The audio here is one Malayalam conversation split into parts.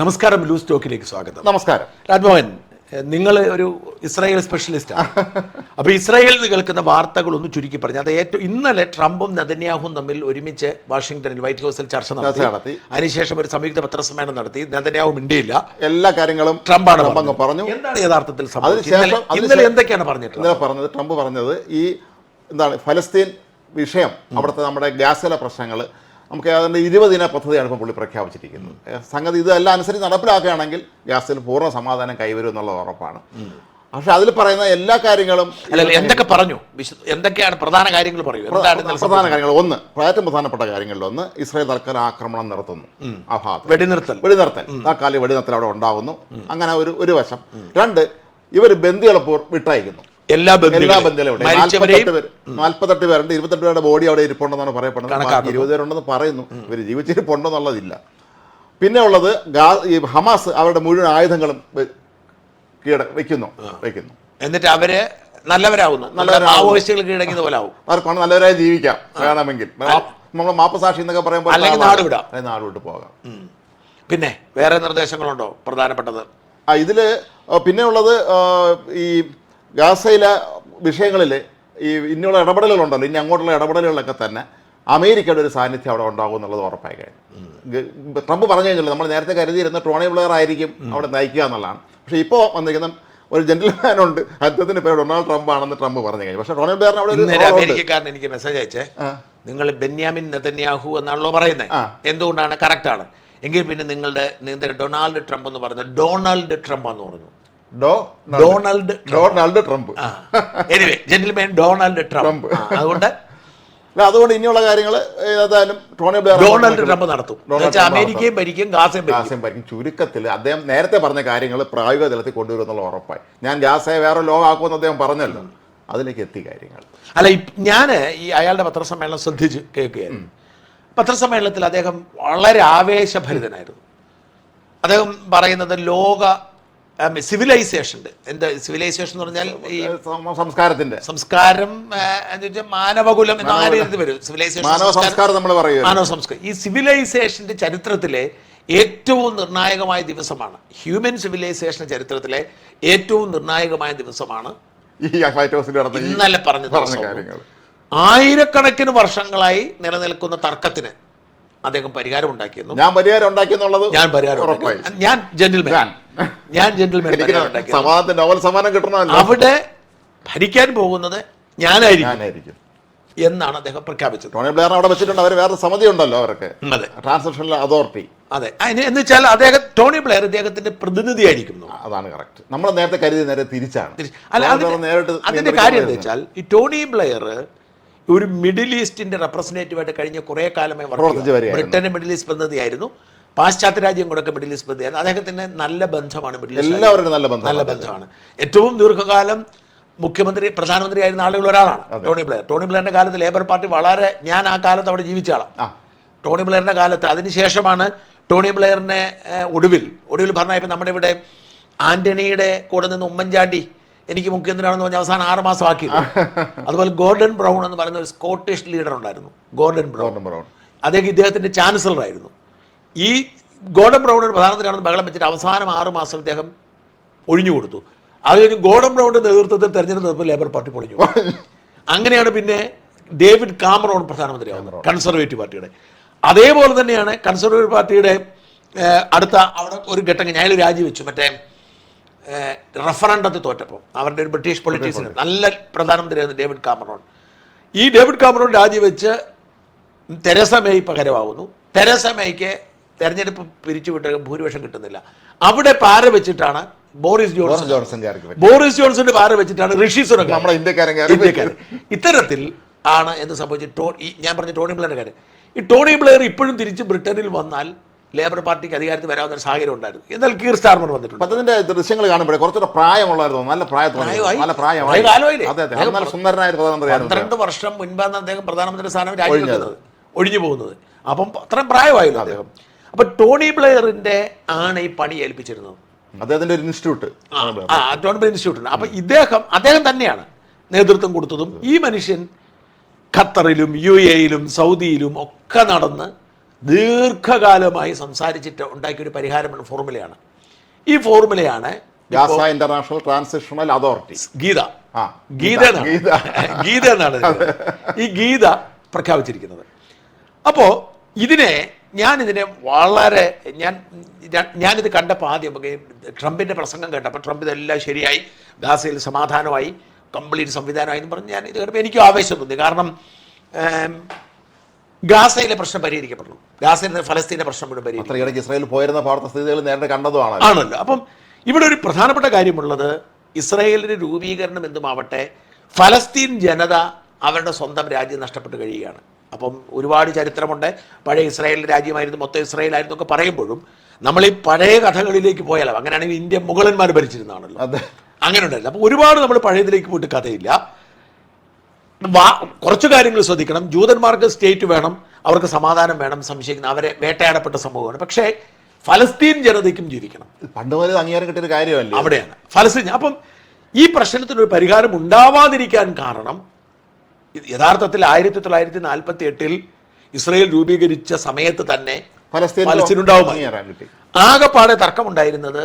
നമസ്കാരം, ലൂസ് ടോക്കിലേക്ക് സ്വാഗതം. നമസ്കാരം. രാജ്മോഹൻ, നിങ്ങൾ ഒരു ഇസ്രായേൽ സ്പെഷ്യലിസ്റ്റാണ്. അപ്പോൾ ഇസ്രായേലിൽ നിന്ന് കേൾക്കുന്ന വാർത്തകൾ ഒന്ന് ചുരുക്കി പറഞ്ഞു. അത് ഇന്നലെ ട്രംപും നെതന്യാഹുവും തമ്മിൽ ഒരുമിച്ച് വാഷിംഗ്ടണിൽ വൈറ്റ് ഹൗസിൽ ചർച്ച നടത്തി. അതിനുശേഷം ഒരു സംയുക്ത പത്രസമ്മേളനം നടത്തി. നെതന്യാഹു മിണ്ടിയില്ല, എല്ലാ കാര്യങ്ങളും ട്രംപാണ് പറഞ്ഞു. എന്താണ് യഥാർത്ഥത്തിൽ സംഭവിച്ചത്? ഇന്നലെ എന്തൊക്കെയാണ് പറഞ്ഞിട്ടുള്ളത്? ട്രംപ് പറഞ്ഞത് ഈ ഫലസ്തീൻ വിഷയം, അവിടുത്തെ നമ്മുടെ ഗാസയിലെ പ്രശ്നങ്ങൾ, നമുക്ക് അതിൻ്റെ 20 ദിന പദ്ധതിയാണ് ഇപ്പോൾ പുള്ളി പ്രഖ്യാപിച്ചിരിക്കുന്നത്. സംഗതി ഇതെല്ലാം അനുസരിച്ച് നടപ്പിലാക്കുകയാണെങ്കിൽ ഗാസയിൽ പൂർണ്ണ സമാധാനം കൈവരും എന്നുള്ളത് ഉറപ്പാണ്. പക്ഷെ അതിൽ പറയുന്ന എല്ലാ കാര്യങ്ങളും എന്തൊക്കെ പറഞ്ഞു, എന്തൊക്കെയാണ് പ്രധാന കാര്യങ്ങൾ പറയൂ. പ്രധാന കാര്യങ്ങൾ ഏറ്റവും പ്രധാനപ്പെട്ട കാര്യങ്ങളിലൊന്ന്, ഇസ്രായേൽ തൽക്കാലം ആക്രമണം നടത്തുന്നു, ആ ഭാഗത്ത് വെടിനിർത്തൽ തൽക്കാലം വെടിനിർത്തൽ അവിടെ ഉണ്ടാകുന്നു. അങ്ങനെ ഒരു വശം. 2, ഇവർ ബന്ദികളെ വിട്ടയക്കുന്നു. എല്ലാ ബന്ധുക്കളും 48 പേരുണ്ട്. 28 പേരുടെ ബോഡി അവിടെ ഇരിപ്പുണ്ടെന്നാണ് പറയപ്പെടുന്നത്. 20 പേരുണ്ടെന്ന് പറയുന്നു. ഇവർ ജീവിച്ചിരിപ്പുണ്ടെന്നുള്ളതില്ല. പിന്നെ ഉള്ളത് ഈ ഹമാസ് അവരുടെ മുഴുവൻ ആയുധങ്ങളും വെക്കുന്നു. എന്നിട്ട് അവര് നല്ലവരാകുന്നു, കീഴടങ്ങിയത് പോലെ ആവും. അവർക്കാണ് നല്ലവരായി ജീവിക്കാം വേണമെങ്കിൽ. നമ്മൾ മാപ്പസാക്ഷി എന്നൊക്കെ പറയുമ്പോൾ നാട് വിട്ട് പോകാം. പിന്നെ വേറെ നിർദ്ദേശങ്ങളുണ്ടോ പ്രധാനപ്പെട്ടത്? ഇതില് പിന്നെ ഉള്ളത് ഈ ഗാസയിലെ വിഷയങ്ങളിൽ ഈ ഇനിയുള്ള ഇടപെടലുകളുണ്ടല്ലോ, ഇനി അങ്ങോട്ടുള്ള ഇടപെടലുകളൊക്കെ തന്നെ അമേരിക്കയുടെ ഒരു സാന്നിധ്യം അവിടെ ഉണ്ടാകും എന്നുള്ളത് ഉറപ്പായി കഴിഞ്ഞു. ട്രംപ് പറഞ്ഞു കഴിഞ്ഞല്ലോ, നമ്മൾ നേരത്തെ കരുതിയിരുന്ന ടോണി ബ്ലെയർ ആയിരിക്കും അവിടെ നയിക്കുക എന്നുള്ളതാണ്. പക്ഷേ ഇപ്പോൾ വന്നിരിക്കുന്ന ഒരു ജെന്റിൽമാൻ ഉണ്ട്, അദ്ദേഹത്തിന്റെ പേര് ഡൊണാൾഡ് ട്രംപ് ആണെന്ന് ട്രംപ് പറഞ്ഞു കഴിഞ്ഞു. പക്ഷേ ടോണി ബ്ലെയറിന് അവിടെ അമേരിക്കക്കാരൻ എനിക്ക് മെസ്സേജ് അയച്ചേ, നിങ്ങൾ ബെന്യാമിൻ നെതന്യാഹു എന്നാണല്ലോ പറയുന്നത്, എന്തുകൊണ്ടാണ്? കറക്റ്റാണ്. എങ്കിൽ പിന്നെ നിങ്ങളുടെ ഡൊണാൾഡ് ട്രംപ് എന്ന് പറയുന്നത് ഡൊണാൾഡ് ട്രംപ് എന്ന് പറഞ്ഞു. Donald Trump. Gentleman Donald Trump. അതുകൊണ്ട് ഇനിയുള്ള കാര്യങ്ങൾ ഏതായാലും ഡൊണാൾഡ് ട്രംപ് നടത്തും. അമേരിക്കയും ഭരിക്കും, ഗാസയും ഭരിക്കും. ചുരുക്കത്തിൽ അദ്ദേഹം നേരത്തെ പറഞ്ഞ കാര്യങ്ങൾ പ്രായോഗിക തലത്തിൽ കൊണ്ടുവരുന്നുള്ള ഉറപ്പായി. ഞാൻ ഗാസയെ വേറെ ലോകമാക്കുമെന്ന് അദ്ദേഹം പറഞ്ഞല്ലോ, അതിലേക്ക് എത്തി കാര്യങ്ങൾ. അല്ല, ഞാൻ ഈ അയാളുടെ പത്രസമ്മേളനം ശ്രദ്ധിച്ച് കേൾക്കുകയായിരുന്നു. പത്രസമ്മേളനത്തിൽ അദ്ദേഹം വളരെ ആവേശഭരിതനായിരുന്നു. അദ്ദേഹം പറയുന്നത് സിവിലൈസേഷന്റെ സിവിലൈസേഷൻ എന്ന് പറഞ്ഞാൽ ഈ സംസ്കാരം മാനവകുലം എന്ന വരും. മാനവ സംസ്കാരം ഈ സിവിലൈസേഷന്റെ ചരിത്രത്തിലെ ഏറ്റവും നിർണായകമായ ദിവസമാണ്. ഹ്യൂമൻ സിവിലൈസേഷന്റെ ചരിത്രത്തിലെ ഏറ്റവും നിർണായകമായ ദിവസമാണ് ഇന്നലെ പറഞ്ഞ ദിവസം. ആയിരക്കണക്കിന് വർഷങ്ങളായി നിലനിൽക്കുന്ന തർക്കത്തിന് അദ്ദേഹം പരിഹാരം ഉണ്ടാക്കിയെന്നു. ഞാൻ ജെന്റിൽമാൻ അവിടെ ഭരിക്കാൻ പോകുന്നത് ഞാനായിരിക്കും എന്നാണ് അദ്ദേഹം പ്രഖ്യാപിച്ചത്. ടോണി ബ്ലെയർ അവിടെ വെച്ചിട്ടുണ്ട്. അവർ വേറെ സമിതി ഉണ്ടല്ലോ അവർക്ക്, ട്രാൻസ്ലേഷൻ അതോറിറ്റി. അതെ, എന്ന് വെച്ചാൽ അദ്ദേഹം ടോണി ബ്ലെയർ ഇദ്ദേഹത്തിന്റെ പ്രതിനിധിയായിരിക്കുന്നു. അതാണ് കറക്റ്റ്. നമ്മൾ നേരത്തെ കരുതി നേരെ തിരിച്ചാണ്. അതിന്റെ കാര്യം എന്താ വെച്ചാൽ, ഈ ടോണി ബ്ലെയർ ഒരു മിഡിൽ ഈസ്റ്റിന്റെ റെപ്രസെന്റേറ്റീവായിട്ട് കഴിഞ്ഞ കുറെ കാലമായി ബ്രിട്ടന്റെ മിഡിൽ ഈസ്റ്റ് പ്രതിനിധിയായിരുന്നു. പാശ്ചാത്യ രാജ്യങ്ങളൊക്കെ മിഡിൽ ഈസ്റ്റ് പ്രതിനിധിയായിരുന്നു. അദ്ദേഹത്തിന് നല്ല ബന്ധമാണ് മിഡിൽ ഈസ്റ്റ്, എല്ലാവർക്കും നല്ല ബന്ധമാണ്. ഏറ്റവും ദീർഘകാലം പ്രധാനമന്ത്രി ആയിരുന്ന ആളുകൾ ഒരാളാണ് ടോണി ബ്ലെയർ. ടോണി ബ്ലെയറിന്റെ കാലത്ത് ലേബർ പാർട്ടി ഞാൻ ആ കാലത്ത് അവിടെ ജീവിച്ച ആളാണ്. ടോണി ബ്ലെയറിന്റെ കാലത്ത് അതിനുശേഷമാണ് ടോണി ബ്ലെയറിനെ ഒടുവിൽ ഭരണമായപ്പോൾ നമ്മുടെ ഇവിടെ ആന്റണിയുടെ കൂടെ നിന്ന് ഉമ്മൻചാണ്ടി എനിക്ക് മുഖ്യമന്ത്രിയാണെന്ന് പറഞ്ഞ അവസാനം 6 മാസം ആക്കി. അതുപോലെ ഗോർഡൻ ബ്രൗൺ എന്ന് പറയുന്ന ഒരു സ്കോട്ടിഷ് ലീഡർ ഉണ്ടായിരുന്നു, ഗോർഡൻ ബ്രൗൺ. ഇദ്ദേഹത്തിന്റെ ചാൻസലർ ആയിരുന്നു. ഈ ഗോർഡൻ ബ്രൗൺ പ്രധാനമന്ത്രിയാണെന്ന് ബഹളം വെച്ചിട്ട് അവസാനം 6 മാസം ഇദ്ദേഹം ഒഴിഞ്ഞു കൊടുത്തു. അത് കഴിഞ്ഞ് ഗോർഡൻ ബ്രൗണിന്റെ നേതൃത്വത്തിൽ തെരഞ്ഞെടുപ്പ് ലേബർ പാർട്ടി പൊളിഞ്ഞു. അങ്ങനെയാണ് പിന്നെ ഡേവിഡ് കാമറോൺ പ്രധാനമന്ത്രിയാവുന്നത്, കൺസർവേറ്റീവ് പാർട്ടിയുടെ. അതേപോലെ തന്നെയാണ് കൺസർവേറ്റീവ് പാർട്ടിയുടെ അടുത്ത അവിടെ ഒരു ഘട്ടം ഞാൻ രാജിവെച്ചു. മറ്റേ റഫറണ്ടത്തിൽ തോറ്റപ്പോൾ അവരുടെ ഒരു ബ്രിട്ടീഷ് പൊളിറ്റീഷ്യൻ നല്ല പ്രധാനമന്ത്രിയായിരുന്നു ഡേവിഡ് കാമറോൺ. ഈ ഡേവിഡ് കാമറോൺ രാജിവെച്ച് തെരേസ മേയ് പകരമാവുന്നു. തെരേസ മേയ്ക്ക് തെരഞ്ഞെടുപ്പ് പിരിച്ചുവിട്ട് ഭൂരിപക്ഷം കിട്ടുന്നില്ല. അവിടെ പാര വെച്ചിട്ടാണ് ബോറിസ് ജോൺസന്റെ പാര വെച്ചിട്ടാണ് ഋഷി സുനക്, നമ്മുടെ ഇന്ത്യക്കാരൻ. ഇത്തരത്തിൽ ആണ് എന്ത് സംഭവിച്ചത്. ഞാൻ പറഞ്ഞ ടോണി ബ്ലെയറിന്റെ കാര്യം. ഈ ടോണി ബ്ലെയർ ഇപ്പോഴും തിരിച്ച് ബ്രിട്ടനിൽ വന്നാൽ ലേബർ പാർട്ടിക്ക് അധികാരത്തിൽ വരാവുന്ന ഒരു സാഹചര്യം ഉണ്ടായിരുന്നു. എന്നാൽ കീർ സ്റ്റാർമർ വന്നിട്ടുണ്ട്. അതിന്റെ ദൃശ്യങ്ങൾ കാണുമ്പോഴേ കുറച്ചുകൂടെ പ്രായമുള്ളായിരുന്നു. നല്ല സുന്ദരനായ പ്രധാനമന്ത്രി. 12 വർഷം മുൻപാണ് അദ്ദേഹം പ്രധാനമന്ത്രി സ്ഥാനം രാജിവെക്കുന്നത്, ഒഴിഞ്ഞു പോകുന്നത്. അപ്പം അത്രയും പ്രായമായില്ല അദ്ദേഹം. അപ്പൊ ടോണി ബ്ലെയറിന്റെ ആണ് ഈ പണി ഏൽപ്പിച്ചിരുന്നത്, അദ്ദേഹത്തിന്റെ ഒരു ഇൻസ്റ്റിറ്റ്യൂട്ട്. Tony Blair institute. അപ്പൊ അദ്ദേഹം തന്നെയാണ് നേതൃത്വം കൊടുത്തതും. ഈ മനുഷ്യൻ ഖത്തറിലും UAE-യിലും സൗദിയിലും ഒക്കെ നടന്ന് ദീർഘകാലമായി സംസാരിച്ചിട്ട് ഉണ്ടാക്കിയൊരു പരിഹാരമുള്ള ഫോർമുലയാണ്. ഈ ഫോർമുലയാണ് Gaza international transitional authority, GITA എന്നാണ് ഈ ഗീത പ്രഖ്യാപിച്ചിരിക്കുന്നത്. അപ്പോൾ ഞാനിതിനെ വളരെ ഞാനിത് കണ്ടപ്പോൾ ആദ്യം ട്രംപിൻ്റെ പ്രസംഗം കേട്ടപ്പോൾ ട്രംപ് ഇതെല്ലാം ശരിയായി, ഗാസയിൽ സമാധാനമായി, കംപ്ലീറ്റ് സംവിധാനമായി എന്ന് പറഞ്ഞ് ഞാൻ ഇത് കേട്ടപ്പോൾ എനിക്കും ആവേശം തോന്നി. കാരണം ഗാസയിലെ പ്രശ്നം പരിഹരിക്കപ്പെടുന്നു, ഗാസയിലെ ഫലസ്തീൻ്റെ പ്രശ്നം മുഴുവൻ പരിഹരിക്കും. ഇസ്രായേൽ പോയിരുന്ന ഭാരത സ്ഥിതികൾ നേരിട്ട് കണ്ടതുമാണ് ആണല്ലോ. അപ്പം ഇവിടെ ഒരു പ്രധാനപ്പെട്ട കാര്യമുള്ളത്, ഇസ്രായേലിൻ്റെ രൂപീകരണം എന്തുമാവട്ടെ, ഫലസ്തീൻ ജനത അവരുടെ സ്വന്തം രാജ്യം നഷ്ടപ്പെട്ട് കഴിയുകയാണ്. അപ്പം ഒരുപാട് ചരിത്രമുണ്ട്. പഴയ ഇസ്രായേൽ രാജ്യമായിരുന്നു, മൊത്തം ഇസ്രായേലായിരുന്നു ഒക്കെ പറയുമ്പോഴും നമ്മൾ ഈ പഴയ കഥകളിലേക്ക് പോയാലോ, അങ്ങനെയാണെങ്കിൽ ഇന്ത്യ മുഗളന്മാർ ഭരിച്ചിരുന്നതാണല്ലോ, അങ്ങനെ ഉണ്ടായില്ല. അപ്പം ഒരുപാട് നമ്മൾ പഴയതിലേക്ക് പോയിട്ട് കഥയില്ല. കുറച്ച് കാര്യങ്ങൾ ശ്രദ്ധിക്കണം. ജൂതന്മാർക്ക് സ്റ്റേറ്റ് വേണം, അവർക്ക് സമാധാനം വേണം, സംശയിക്കുന്ന അവരെ വേട്ടയാടപ്പെട്ട സംഭവമാണ്. പക്ഷേ ഫലസ്തീൻ ജനതയ്ക്കും ജീവിക്കണം. പണ്ട് മുതൽ അംഗീകാരം കിട്ടിയൊരു കാര്യമല്ല അവിടെയാണ് ഫലസ്തീൻ. അപ്പം ഈ പ്രശ്നത്തിനൊരു പരിഹാരം ഉണ്ടാവാതിരിക്കാൻ കാരണം യഥാർത്ഥത്തിൽ 1948 ഇസ്രായേൽ രൂപീകരിച്ച സമയത്ത് തന്നെ ഫലസ്തീൻ ഉണ്ടാവുമായി. ആകെപ്പാടെ തർക്കമുണ്ടായിരുന്നത്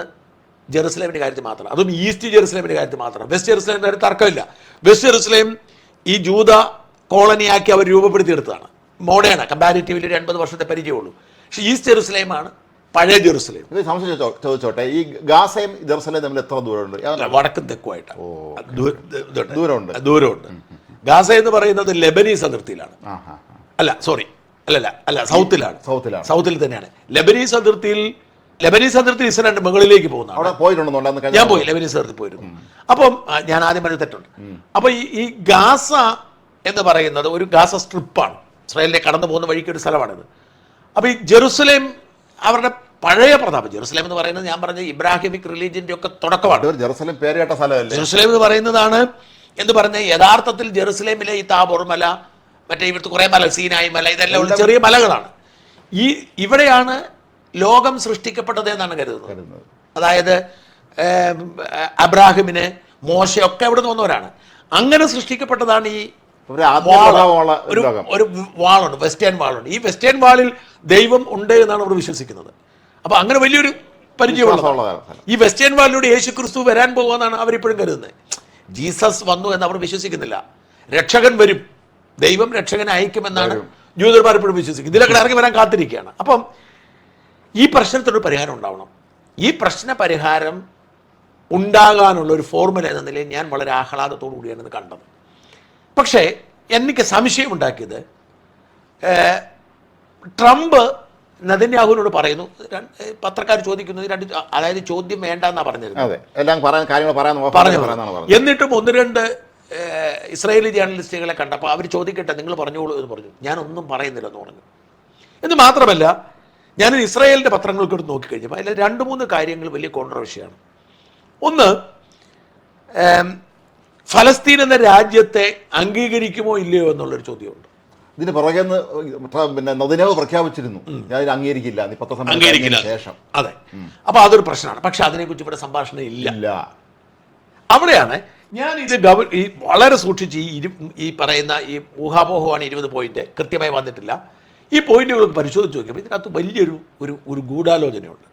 ജെറുസലേമിന്റെ കാര്യത്തിൽ മാത്രം, അതും ഈസ്റ്റ് ജെറുസലേമിന്റെ കാര്യത്തിൽ മാത്രം. വെസ്റ്റ് ജെറുസലേമിന്റെ കാര്യത്തിൽ തർക്കമില്ല. വെസ്റ്റ് ജെറുസലേം ഈ ജൂത കോളനിയാക്കി അവർ രൂപപ്പെടുത്തിയെടുത്തതാണ്. മോഡേണ കമ്പാരിറ്റീവ്ലി 80 വർഷത്തെ പരിചയമുള്ളൂ. പക്ഷേ ഈസ്റ്റ് ജെറുസലേമാണ് പഴയ ജെറുസലേം. ചോദിച്ചോട്ടെ, ഈ ഗാസയും ജെറുസലേം തമ്മിൽ എത്ര ദൂരമുണ്ട്? വടക്കും തെക്കുമായിട്ടാണ് ദൂരമുണ്ട്. ഗാസ എന്ന് പറയുന്നത് ലെബനീസ് അതിർത്തിയിലാണ്. സൗത്തിൽ തന്നെയാണ്. ലെബനീസ് അതിർത്തിയിൽ ഇസ്രായേലിന്റെ മുകളിലേക്ക് പോകുന്നതാണ്. ഞാൻ പോയി ലെബനീസ് അതിർത്തി പോയിരുന്നു. അപ്പം ഞാൻ ആദ്യം പറഞ്ഞ തെറ്റുണ്ട്. അപ്പൊ ഈ ഗാസ എന്ന് പറയുന്നത് ഒരു ഗാസ സ്ട്രിപ്പാണ്, ഇസ്രായേലിനെ കടന്നു പോകുന്ന വഴിക്ക് ഒരു സ്ഥലമാണിത്. അപ്പൊ ഈ ജെറുസലേം അവരുടെ പഴയ പ്രതാപം. ജെറുസലേം എന്ന് പറയുന്നത് ഞാൻ പറഞ്ഞ ഇബ്രാഹിമിക് റിലീജിയന്റെ ഒക്കെ തുടക്കമാണ്. ജെറുസലേം പേരുകേട്ട സ്ഥലമല്ലേ. ജെറുസലേം എന്ന് പറയുന്നതാണ് എന്ന് പറഞ്ഞ യഥാർത്ഥത്തിൽ ജെറുസലേമിലെ ഈ താബോർ മല, മറ്റേ ഇവിടുത്തെ കുറെ മല, സീനായി മല, ഇതെല്ലാം ചെറിയ മലകളാണ്. ഇവിടെയാണ് ലോകം സൃഷ്ടിക്കപ്പെട്ടത് എന്നാണ് കരുതുന്നത്. അതായത് അബ്രാഹിമിന്, മോശയൊക്കെ അവിടെ നിന്ന് വന്നവരാണ്. അങ്ങനെ സൃഷ്ടിക്കപ്പെട്ടതാണ് ഈ ഒരു വാളുണ്ട്, വെസ്റ്റേൺ വാളുണ്ട്. ഈ വെസ്റ്റേൺ വാളിൽ ദൈവം ഉണ്ട് എന്നാണ് അവർ വിശ്വസിക്കുന്നത്. അപ്പൊ അങ്ങനെ വലിയൊരു പരിചയമുള്ളതാണ്. ഈ വെസ്റ്റേൺ വാളിലൂടെ യേശു ക്രിസ്തു വരാൻ പോകുമെന്നാണ് അവരിപ്പോഴും കരുതുന്നത്. ജീസസ് വന്നു എന്ന് അവർ വിശ്വസിക്കുന്നില്ല. രക്ഷകൻ വരും, ദൈവം രക്ഷകനെ അയക്കുമെന്നാണ് ജൂതന്മാർ ഇപ്പോഴും വിശ്വസിക്കുന്നത്. ഇതിലൊക്കെ ഇറങ്ങി വരാൻ കാത്തിരിക്കുകയാണ്. അപ്പം ഈ പ്രശ്നത്തിനൊരു പരിഹാരം ഉണ്ടാവണം. ഈ പ്രശ്ന പരിഹാരം ഉണ്ടാകാനുള്ള ഒരു ഫോർമുല എന്ന നിലയിൽ ഞാൻ വളരെ ആഹ്ലാദത്തോടു കൂടിയാണ് ഇത് കണ്ടത്. പക്ഷേ എനിക്ക് സംശയമുണ്ടാക്കിയത്, ട്രംപ് നെതന്യാഹുവിനോട് പറയുന്നു, പത്രക്കാർ ചോദിക്കുന്നത് അതായത് ചോദ്യം വേണ്ട എന്നാ പറഞ്ഞിരുന്നത്. എന്നിട്ടും 1-2 ഇസ്രായേലി ജേർണലിസ്റ്റുകളെ കണ്ടപ്പോൾ അവർ ചോദിക്കട്ടെ, നിങ്ങൾ പറഞ്ഞോളൂ എന്ന് പറഞ്ഞു. ഞാനൊന്നും പറയുന്നില്ലെന്ന് പറഞ്ഞു. എന്ന് മാത്രമല്ല, ഞാൻ ഇസ്രായേലിൻ്റെ പത്രങ്ങൾക്കോട് നോക്കിക്കഴിഞ്ഞപ്പോൾ അതിൽ 2-3 കാര്യങ്ങൾ വലിയ കോൺട്രവേഴ്സിയാണ്. ഒന്ന്, ഫലസ്തീൻ എന്ന രാജ്യത്തെ അംഗീകരിക്കുമോ ഇല്ലയോ എന്നുള്ളൊരു ചോദ്യമുണ്ട്. ഇതിന് പുറകെ പിന്നെ നെതന്യാഹു പ്രഖ്യാപിച്ചിരുന്നു, ഞാൻ അംഗീകരിക്കില്ല ശേഷം. അതെ, അപ്പൊ അതൊരു പ്രശ്നമാണ്. പക്ഷെ അതിനെക്കുറിച്ച് ഇവിടെ സംഭാഷണം ഇല്ല. അവിടെയാണ് ഞാൻ ഇത് വളരെ സൂക്ഷിച്ച് ഈ പറയുന്ന ഈ ഊഹാപോഹമാണ് 20 പോയിന്റ് കൃത്യമായി വന്നിട്ടില്ല. ഈ പോയിന്റുകളൊക്കെ പരിശോധിച്ച് നോക്കിയപ്പോൾ ഇതിനകത്ത് വലിയൊരു ഒരു ഗൂഢാലോചനയുണ്ട്.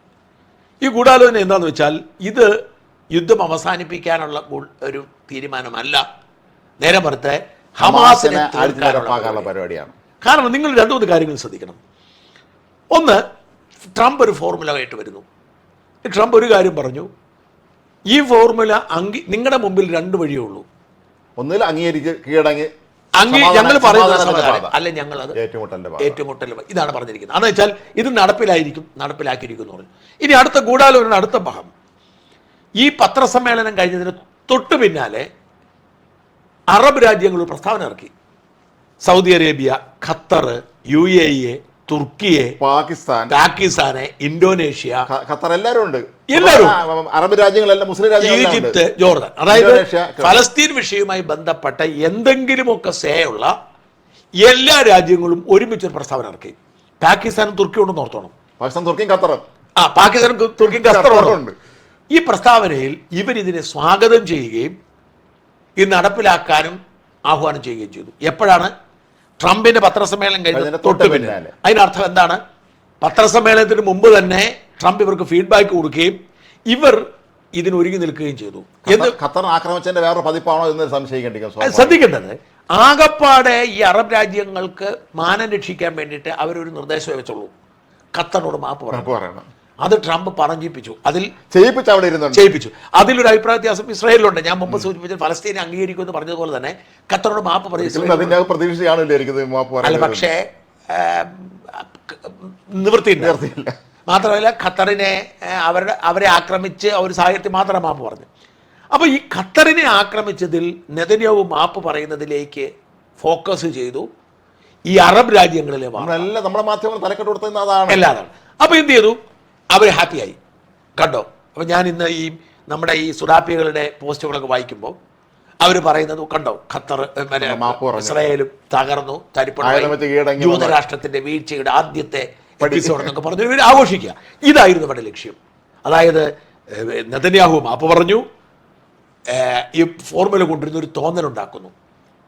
ഈ ഗൂഢാലോചന എന്താണെന്ന് വെച്ചാൽ, ഇത് യുദ്ധം അവസാനിപ്പിക്കാനുള്ള ഒരു തീരുമാനമല്ല, നേരെ മറിച്ച് ഹമാസിനെ തീർക്കാനുള്ള പരിപാടിയാണ്. കാരണം നിങ്ങൾ 2-3 കാര്യങ്ങൾ ശ്രദ്ധിക്കണം. ഒന്ന്, ട്രംപ് ഒരു ഫോർമുല ആയിട്ട് വരുന്നു. ട്രംപ് ഒരു കാര്യം പറഞ്ഞു, ഈ ഫോർമുല നിങ്ങളുടെ മുമ്പിൽ 2 വഴിയേ ഉള്ളൂ. ഒന്നിൽ അംഗീകരിച്ച് കീഴടങ്ങി ഞങ്ങൾ പറയുന്നത് അല്ല, ഞങ്ങളത് ഏറ്റുമുട്ടൽ ഇതാണ് പറഞ്ഞിരിക്കുന്നത്. അതെന്ന് വെച്ചാൽ ഇത് നടപ്പിലാക്കിയിരിക്കും എന്ന് പറഞ്ഞു. ഇനി അടുത്ത ഗൂഢാലോചന, അടുത്ത ഭാഗം, ഈ പത്രസമ്മേളനം കഴിഞ്ഞതിന് തൊട്ടു പിന്നാലെ അറബ് രാജ്യങ്ങൾ പ്രസ്താവന ഇറക്കി. സൗദി അറേബ്യ, ഖത്തർ, UAE, തുർക്കിയെ, പാകിസ്ഥാന്, ഇന്തോനേഷ്യ, ഖത്തർ, എല്ലാവരും അറബ് രാജ്യങ്ങളെല്ലാം, മുസ്ലിം രാജ്യങ്ങൾ, ഈജിപ്ത്, ജോർദാൻ. അതായത് ഫലസ്തീൻ വിഷയവുമായി ബന്ധപ്പെട്ട എന്തെങ്കിലുമൊക്കെ സേയുള്ള എല്ലാ രാജ്യങ്ങളും ഒരുമിച്ചൊരു പ്രസ്താവന ഇറക്കി. പാകിസ്ഥാനും തുർക്കിയോടും ഓർത്തോണം. പാകിസ്ഥാനും തുർക്കിയും ഖത്തറുണ്ട്. ഈ പ്രസ്താവനയിൽ ഇവരിതിനെ സ്വാഗതം ചെയ്യുകയും ഇത് നടപ്പിലാക്കാനും ആഹ്വാനം ചെയ്യുകയും ചെയ്തു. എപ്പോഴാണ്? ട്രംപിന്റെ പത്രസമ്മേളനം കഴിഞ്ഞ തൊട്ട് പിന്നാലെ. അതിനർത്ഥം എന്താണ്? പത്രസമ്മേളനത്തിന് മുമ്പ് തന്നെ ട്രംപ് ഇവർക്ക് ഫീഡ്ബാക്ക് കൊടുക്കുകയും ഇവർ ഇതിനൊരുങ്ങി നിൽക്കുകയും ചെയ്തു. ഖത്തർ ആക്രമിച്ചതിന്റെ വേറെ പതിപ്പാണോ എന്ന് സംശയിക്കേണ്ടിരിക്കും. ശ്രദ്ധിക്കേണ്ടത്, ആകപ്പാടെ ഈ അറബ് രാജ്യങ്ങൾക്ക് മാനം രക്ഷിക്കാൻ വേണ്ടിയിട്ട് അവരൊരു നിർദ്ദേശം വെച്ചുള്ളൂ, ഖത്തറിനോട് മാപ്പ് പറയണം. അത് ട്രംപ് പറഞ്ഞിപ്പിച്ചു, അതിൽ ചെയ്യിപ്പിച്ചു. അതിലൊരു അഭിപ്രായ വ്യത്യാസം ഇസ്രായേലിലുണ്ട്. ഞാൻ മുമ്പ് സൂചിപ്പിച്ച ഫലസ്തീനെ അംഗീകരിക്കുമെന്ന് പറഞ്ഞതുപോലെ തന്നെ ഖത്തറിനോട് മാപ്പ് പറഞ്ഞു. പക്ഷേ നിവൃത്തിയില്ല. മാത്രമല്ല ഖത്തറിനെ അവരെ ആക്രമിച്ച് ഒരു സാഹചര്യത്തിൽ മാത്രം മാപ്പ് പറഞ്ഞു. അപ്പോൾ ഈ ഖത്തറിനെ ആക്രമിച്ചതിൽ നെതന്യാഹു മാപ്പ് പറയുന്നതിലേക്ക് ഫോക്കസ് ചെയ്തു ഈ അറബ് രാജ്യങ്ങളിലെ നമ്മുടെ മാധ്യമങ്ങൾ തലക്കെട്ട് കൊടുത്തതാണ് എല്ലാതാണ്. അപ്പോൾ എന്ത് ചെയ്തു? അവർ ഹാപ്പിയായി. കണ്ടോ? അപ്പോൾ ഞാൻ ഇന്ന് ഈ നമ്മുടെ ഈ സുഡാപ്പികളുടെ പോസ്റ്റുകളൊക്കെ വായിക്കുമ്പോൾ അവർ പറയുന്നത് കണ്ടോ, ഖത്തർ ഇസ്രായേലും തകർന്നു, തരിപ്പണമായി, ജൂതരാഷ്ട്രത്തിന്റെ വീഴ്ചയുടെ ആദ്യത്തെ എപ്പിസോഡ് എന്നൊക്കെ പറഞ്ഞു ഇവർ ആഘോഷിക്കുക. ഇതായിരുന്നു അവരുടെ ലക്ഷ്യം. അതായത് നെതന്യാഹു മാപ്പ് പറഞ്ഞു, ഈ ഫോർമുല കൊണ്ടിരുന്ന ഒരു തോന്നലുണ്ടാക്കുന്നു.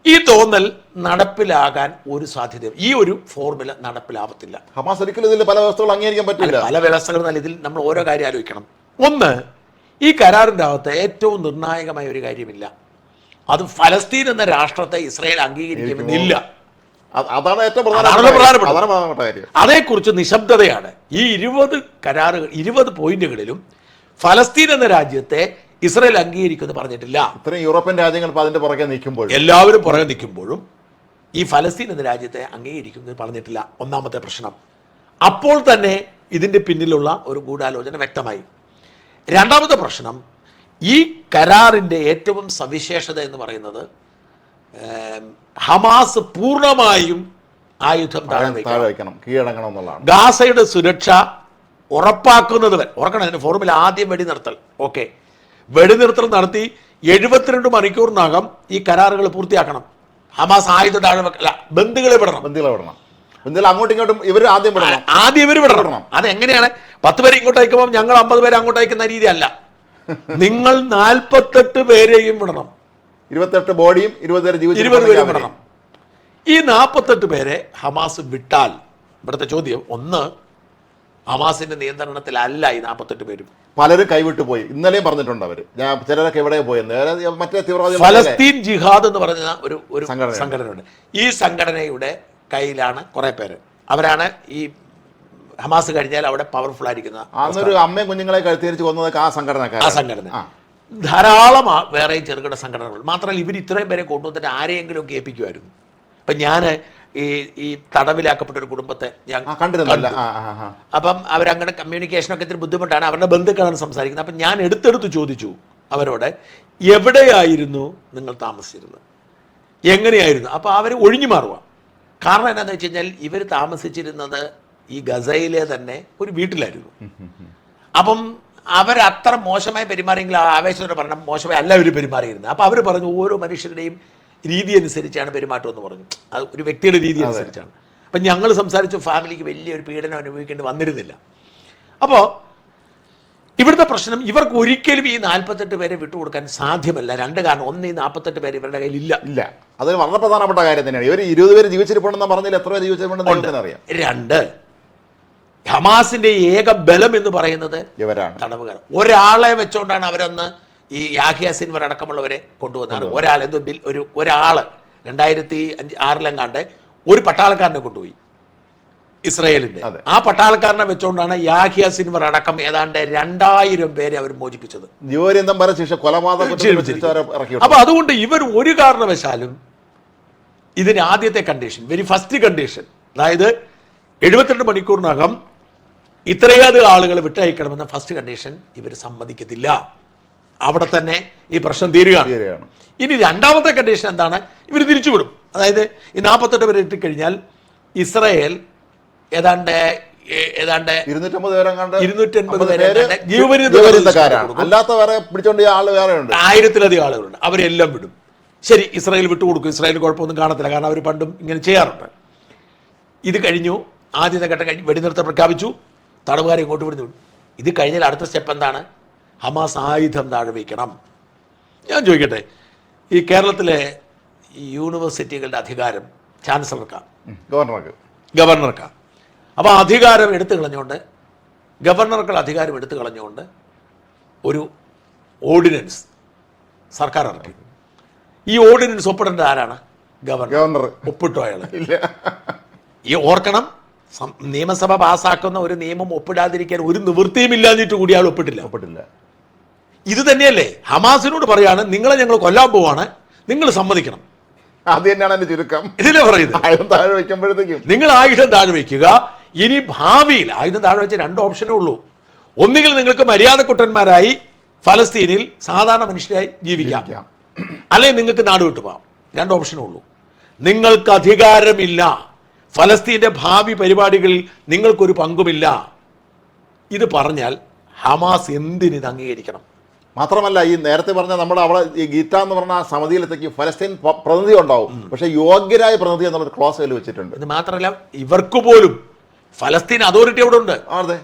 ഈ തോന്നൽ നടപ്പിലാകാൻ ഒരു സാധ്യതയും, ഈ ഒരു ഫോർമുല നടപ്പിലാവത്തില്ല. ഹമാസ് ഒരിക്കലും ഇതിൽ പല വ്യവസ്ഥകളും അംഗീകരിക്കാൻ പറ്റില്ല. പല വ്യവസ്ഥകളും നല്ല ഇതിൽ നമ്മൾ ഓരോ കാര്യം ആലോചിക്കണം. ഒന്ന്, ഈ കരാറിൻ്റെ അകത്ത് ഏറ്റവും നിർണായകമായ ഒരു കാര്യമില്ല, അത് ഫലസ്തീൻ എന്ന രാഷ്ട്രത്തെ ഇസ്രായേൽ അംഗീകരിക്കുമെന്നില്ല. അതാണ് ഏറ്റവും പ്രധാനപ്പെട്ട കാര്യം. അതേക്കുറിച്ച് നിശബ്ദതയാണ്. ഈ 20 കരാറുകൾ, 20 പോയിന്റുകളിലും ഫലസ്തീൻ എന്ന രാജ്യത്തെ ഇസ്രായേൽ അംഗീകരിക്കുമെന്ന് പറഞ്ഞിട്ടില്ല. ഇത്രയും യൂറോപ്യൻ രാജ്യങ്ങൾ അതിന്റെ പുറകെ നിൽക്കുമ്പോൾ, എല്ലാവരും പുറകെ നിൽക്കുമ്പോഴും ഈ ഫലസ്തീൻ എന്ന രാജ്യത്തെ അംഗീകരിക്കുമെന്ന് പറഞ്ഞിട്ടില്ല. ഒന്നാമത്തെ പ്രശ്നം. അപ്പോൾ തന്നെ ഇതിന്റെ പിന്നിലുള്ള ഒരു ഗൂഢാലോചന വ്യക്തമായി. രണ്ടാമത്തെ പ്രശ്നം, ഈ കരാറിന്റെ ഏറ്റവും സവിശേഷത എന്ന് പറയുന്നത് ഹമാസ് പൂർണ്ണമായും ആയുധം താഴ്വയ്ക്കണം, കീഴടങ്ങണം എന്നുള്ളതാണ്. ഗാസയുടെ സുരക്ഷ ഉറപ്പാക്കുന്നത് വരെ. ഓർക്കണം, അതിന്റെ ഫോർമുല ആദ്യം വെടിനിർത്തൽ. ഓക്കെ, വെടിനിർത്തൽ നടത്തി 72 മണിക്കൂറിനകം ഈ കരാറുകൾ പൂർത്തിയാക്കണം. ഹമാസ് ആയുധം താഴ്വയ്ക്കല്ല, ബന്ധുക്കളെ വിടണം. അങ്ങോട്ടും ഇങ്ങോട്ടും ഇവർ ആദ്യം ഇവർ വിടണം. അതെങ്ങനെയാണ്? 10 പേരെ ഇങ്ങോട്ട് അയക്കുമ്പോൾ ഞങ്ങൾ 50 പേരെ അങ്ങോട്ട് അയക്കുന്ന രീതി അല്ല. നിങ്ങൾ 48 പേരെയും വിടണം. 28 ബോഡിയും 20 പേരും വിടണം. ഈ 48 പേരെ ഹമാസ് വിട്ടാൽ, ഇവിടുത്തെ ചോദ്യം ഒന്ന്, ഹമാസിന്റെ നിയന്ത്രണത്തിലല്ല ഈ 48 പേരും. പലരും കൈവിട്ടു പോയി. ഇന്നലെയും പറഞ്ഞിട്ടുണ്ട് അവര്, ചിലരൊക്കെ എവിടെ പോയി. മറ്റേ തീവ്രവാദി ഫലസ്തീൻ ജിഹാദ് എന്ന് പറയുന്ന ഒരു സംഘടനയുണ്ട്. ഈ സംഘടനയുടെ കയ്യിലാണ് കുറെ പേര്. അവരാണ് ഈ ഹമാസ് കഴിഞ്ഞാൽ അവിടെ പവർഫുൾ ആയിരിക്കുന്ന അന്നൊരു അമ്മയും കുഞ്ഞുങ്ങളെ കഴുത്തിരിച്ച് കൊന്നതൊക്കെ ആ സംഘടന. ധാരാളം വേറെയും ചെറുകിട സംഘടനകൾ. മാത്രമല്ല ഇവർ ഇത്രയും പേരെ കൊണ്ടുവന്നിട്ട് ആരെയെങ്കിലും ഒക്കെ ഏൽപ്പിക്കുമായിരുന്നു. ഇപ്പം ഞാൻ ഈ തടവിലാക്കപ്പെട്ട ഒരു കുടുംബത്തെ ഞാൻ കണ്ടിരുന്നില്ല. അപ്പം അവരങ്ങനെ കമ്മ്യൂണിക്കേഷനൊക്കെ ഇത്തിരി ബുദ്ധിമുട്ടാണ്. അവരുടെ ബന്ധുക്കളാണ് സംസാരിക്കുന്നത്. അപ്പം ഞാൻ എടുത്തെടുത്ത് ചോദിച്ചു അവരോട്, എവിടെയായിരുന്നു നിങ്ങൾ താമസിച്ചിരുന്നത്, എങ്ങനെയായിരുന്നു? അപ്പോൾ അവർ ഒഴിഞ്ഞു മാറുക. കാരണം എന്താണെന്ന് വെച്ച് കഴിഞ്ഞാൽ ഇവർ താമസിച്ചിരുന്നത് ഈ ഗസയിലെ തന്നെ ഒരു വീട്ടിലായിരുന്നു. അപ്പം അവരത്ര മോശമായി പെരുമാറിയെങ്കിൽ ആവേശത്തോടെ പറഞ്ഞ മോശമായി അല്ല അവർ പെരുമാറിയിരുന്നത്. അപ്പോൾ അവർ പറഞ്ഞു ഓരോ മനുഷ്യരുടെയും രീതി അനുസരിച്ചാണ് പെരുമാറ്റം എന്ന് പറഞ്ഞു. അത് ഒരു വ്യക്തിയുടെ രീതി അനുസരിച്ചാണ്. അപ്പം ഞങ്ങൾ സംസാരിച്ചു, ഫാമിലിക്ക് വലിയൊരു പീഡനം അനുഭവിക്കേണ്ടി വന്നിരുന്നില്ല. അപ്പോൾ ഇവിടുത്തെ പ്രശ്നം, ഇവർക്ക് ഒരിക്കലും ഈ 48 പേരെ വിട്ടുകൊടുക്കാൻ സാധ്യമല്ല. രണ്ട് കാരണം. ഒന്ന്, ഈ 48 പേര് ഇവരുടെ കയ്യിൽ ഇല്ല. അത് വളരെ പ്രധാനപ്പെട്ട കാര്യം തന്നെയാണ്. ഇവർ 20 പേര് ജീവിച്ചിരിപ്പുണ്ടെന്ന് പറഞ്ഞാൽ എത്ര പേര് ജീവിച്ചിട്ടുണ്ടെന്ന് അറിയാം. രണ്ട്, ഹമാസിന്റെ ഏക ബലം എന്ന് പറയുന്നത് ഇവരാണ്, തടവുകാർ. ഒരാളെ വെച്ചുകൊണ്ടാണ് അവരൊന്ന് ഈ യാഹിയ സിൻവർ അടക്കമുള്ളവരെ കൊണ്ടുവന്നത്. ഒരാള് 2006 ഒരു പട്ടാളക്കാരനെ കൊണ്ടുപോയി ഇസ്രായേലിന്റെ. ആ പട്ടാളക്കാരനെ വെച്ചുകൊണ്ടാണ് യാഹിയ സിൻവർ അടക്കം ഏതാണ്ട് 2000 പേരെ അവർ മോചിപ്പിച്ചത്. അപ്പൊ അതുകൊണ്ട് ഇവർ ഒരു കാരണവശാലും ഇതിന് ആദ്യത്തെ കണ്ടീഷൻ, വെരി ഫസ്റ്റ് കണ്ടീഷൻ, അതായത് 72 മണിക്കൂറിനകം ഇത്രയധികം ആളുകളെ വിട്ടയക്കണമെന്ന ഫസ്റ്റ് കണ്ടീഷൻ ഇവർ സമ്മതിക്കത്തില്ല. അവിടെ തന്നെ ഈ പ്രശ്നം തീരുകയാണ്. ഇനി രണ്ടാമത്തെ കണ്ടീഷൻ എന്താണ്? ഇവർ തിരിച്ചുവിടും. അതായത് ഈ 48 പേരെ ഇട്ടിക്കഴിഞ്ഞാൽ ഇസ്രായേൽ ഏതാണ്ട് 250 പേരെ ജീവപര്യന്തക്കാരുണ്ട്. 1000-ലധികം ആളുകളുണ്ട്. അവരെല്ലാം വിടും. ശരി, ഇസ്രായേൽ വിട്ടുകൊടുക്കും. ഇസ്രായേൽ കുഴപ്പമൊന്നും കാണത്തില്ല, കാരണം അവർ പണ്ടും ഇങ്ങനെ ചെയ്യാറുണ്ട്. ഇത് കഴിഞ്ഞു. ആദ്യത്തെ ഘട്ടം കഴിഞ്ഞ് വെടിനിർത്തൽ പ്രഖ്യാപിച്ചു, തടവുകാരെ ഇങ്ങോട്ട് വിടുന്നു. ഇത് കഴിഞ്ഞാൽ അടുത്ത സ്റ്റെപ്പ് എന്താണ്? ഹമാസ് ആയുധം താഴെ വയ്ക്കണം. ഞാൻ ചോദിക്കട്ടെ, ഈ കേരളത്തിലെ യൂണിവേഴ്സിറ്റികളുടെ അധികാരം ചാൻസലർക്കാണ്, ഗവർണർക്കാണ്. അപ്പോൾ അധികാരം എടുത്തു കളഞ്ഞുകൊണ്ട്, ഗവർണർക്കുള്ള അധികാരം എടുത്തു കളഞ്ഞുകൊണ്ട് ഒരു ഓർഡിനൻസ് സർക്കാർ ഇറക്കി. ഈ ഓർഡിനൻസ് ഒപ്പിടേണ്ടത് ആരാണ്? ഗവർണർ. ഒപ്പിട്ടോ അയാൾ? ഈ ഓർക്കണം, നിയമസഭ പാസ്സാക്കുന്ന ഒരു നിയമം ഒപ്പിടാതിരിക്കാൻ ഒരു നിവൃത്തിയും ഇല്ലാഞ്ഞിട്ട് കൂടി അയാൾ ഒപ്പിട്ടില്ല. ഇത് തന്നെയല്ലേ ഹമാസിനോട് പറയാണ്, നിങ്ങളെ ഞങ്ങൾ കൊല്ലാൻ പോവാണ്, നിങ്ങൾ സമ്മതിക്കണം. അത് തന്നെയാണ് എന്റെ ചുരുക്കം. ഇതിലെ പറയുന്നത് ആയുധം താഴെ വയ്ക്കുമ്പോഴത്തേക്കും നിങ്ങൾ ആയുധം താഴെ വയ്ക്കുക. ഇനി ഭാവിയിൽ ആയുധം താഴെ വെച്ച 2 ഓപ്ഷനേ ഉള്ളൂ. ഒന്നുകിൽ നിങ്ങൾക്ക് മര്യാദക്കുട്ടന്മാരായി ഫലസ്തീനിൽ സാധാരണ മനുഷ്യരായി ജീവിക്കാം, അല്ലെങ്കിൽ നിങ്ങൾക്ക് നാട് വിട്ടു പോകാം. 2 ഓപ്ഷനേ ഉള്ളൂ. നിങ്ങൾക്ക് അധികാരമില്ല, ഫലസ്തീന്റെ ഭാവി പരിപാടികളിൽ നിങ്ങൾക്കൊരു പങ്കുമില്ല. ഇത് പറഞ്ഞാൽ ഹമാസ് എന്തിനിത് അംഗീകരിക്കണം? മാത്രമല്ല, ഈ നേരത്തെ പറഞ്ഞ നമ്മുടെ അവിടെ ഈ ഗീറ്റ എന്ന് പറഞ്ഞ സമിതിയിലത്തേക്ക് ഫലസ്തീൻ പ്രതിനിധി ഉണ്ടാവും, പക്ഷെ യോഗ്യരായ പ്രതിനിധി എന്നുള്ളൊരു ക്ലോസ് അതിൽ വെച്ചിട്ടുണ്ട്. ഇത് മാത്രമല്ല, ഇവർക്ക് പോലും ഫലസ്തീൻ അതോറിറ്റി അവിടെ ഉണ്ട്. അതെ,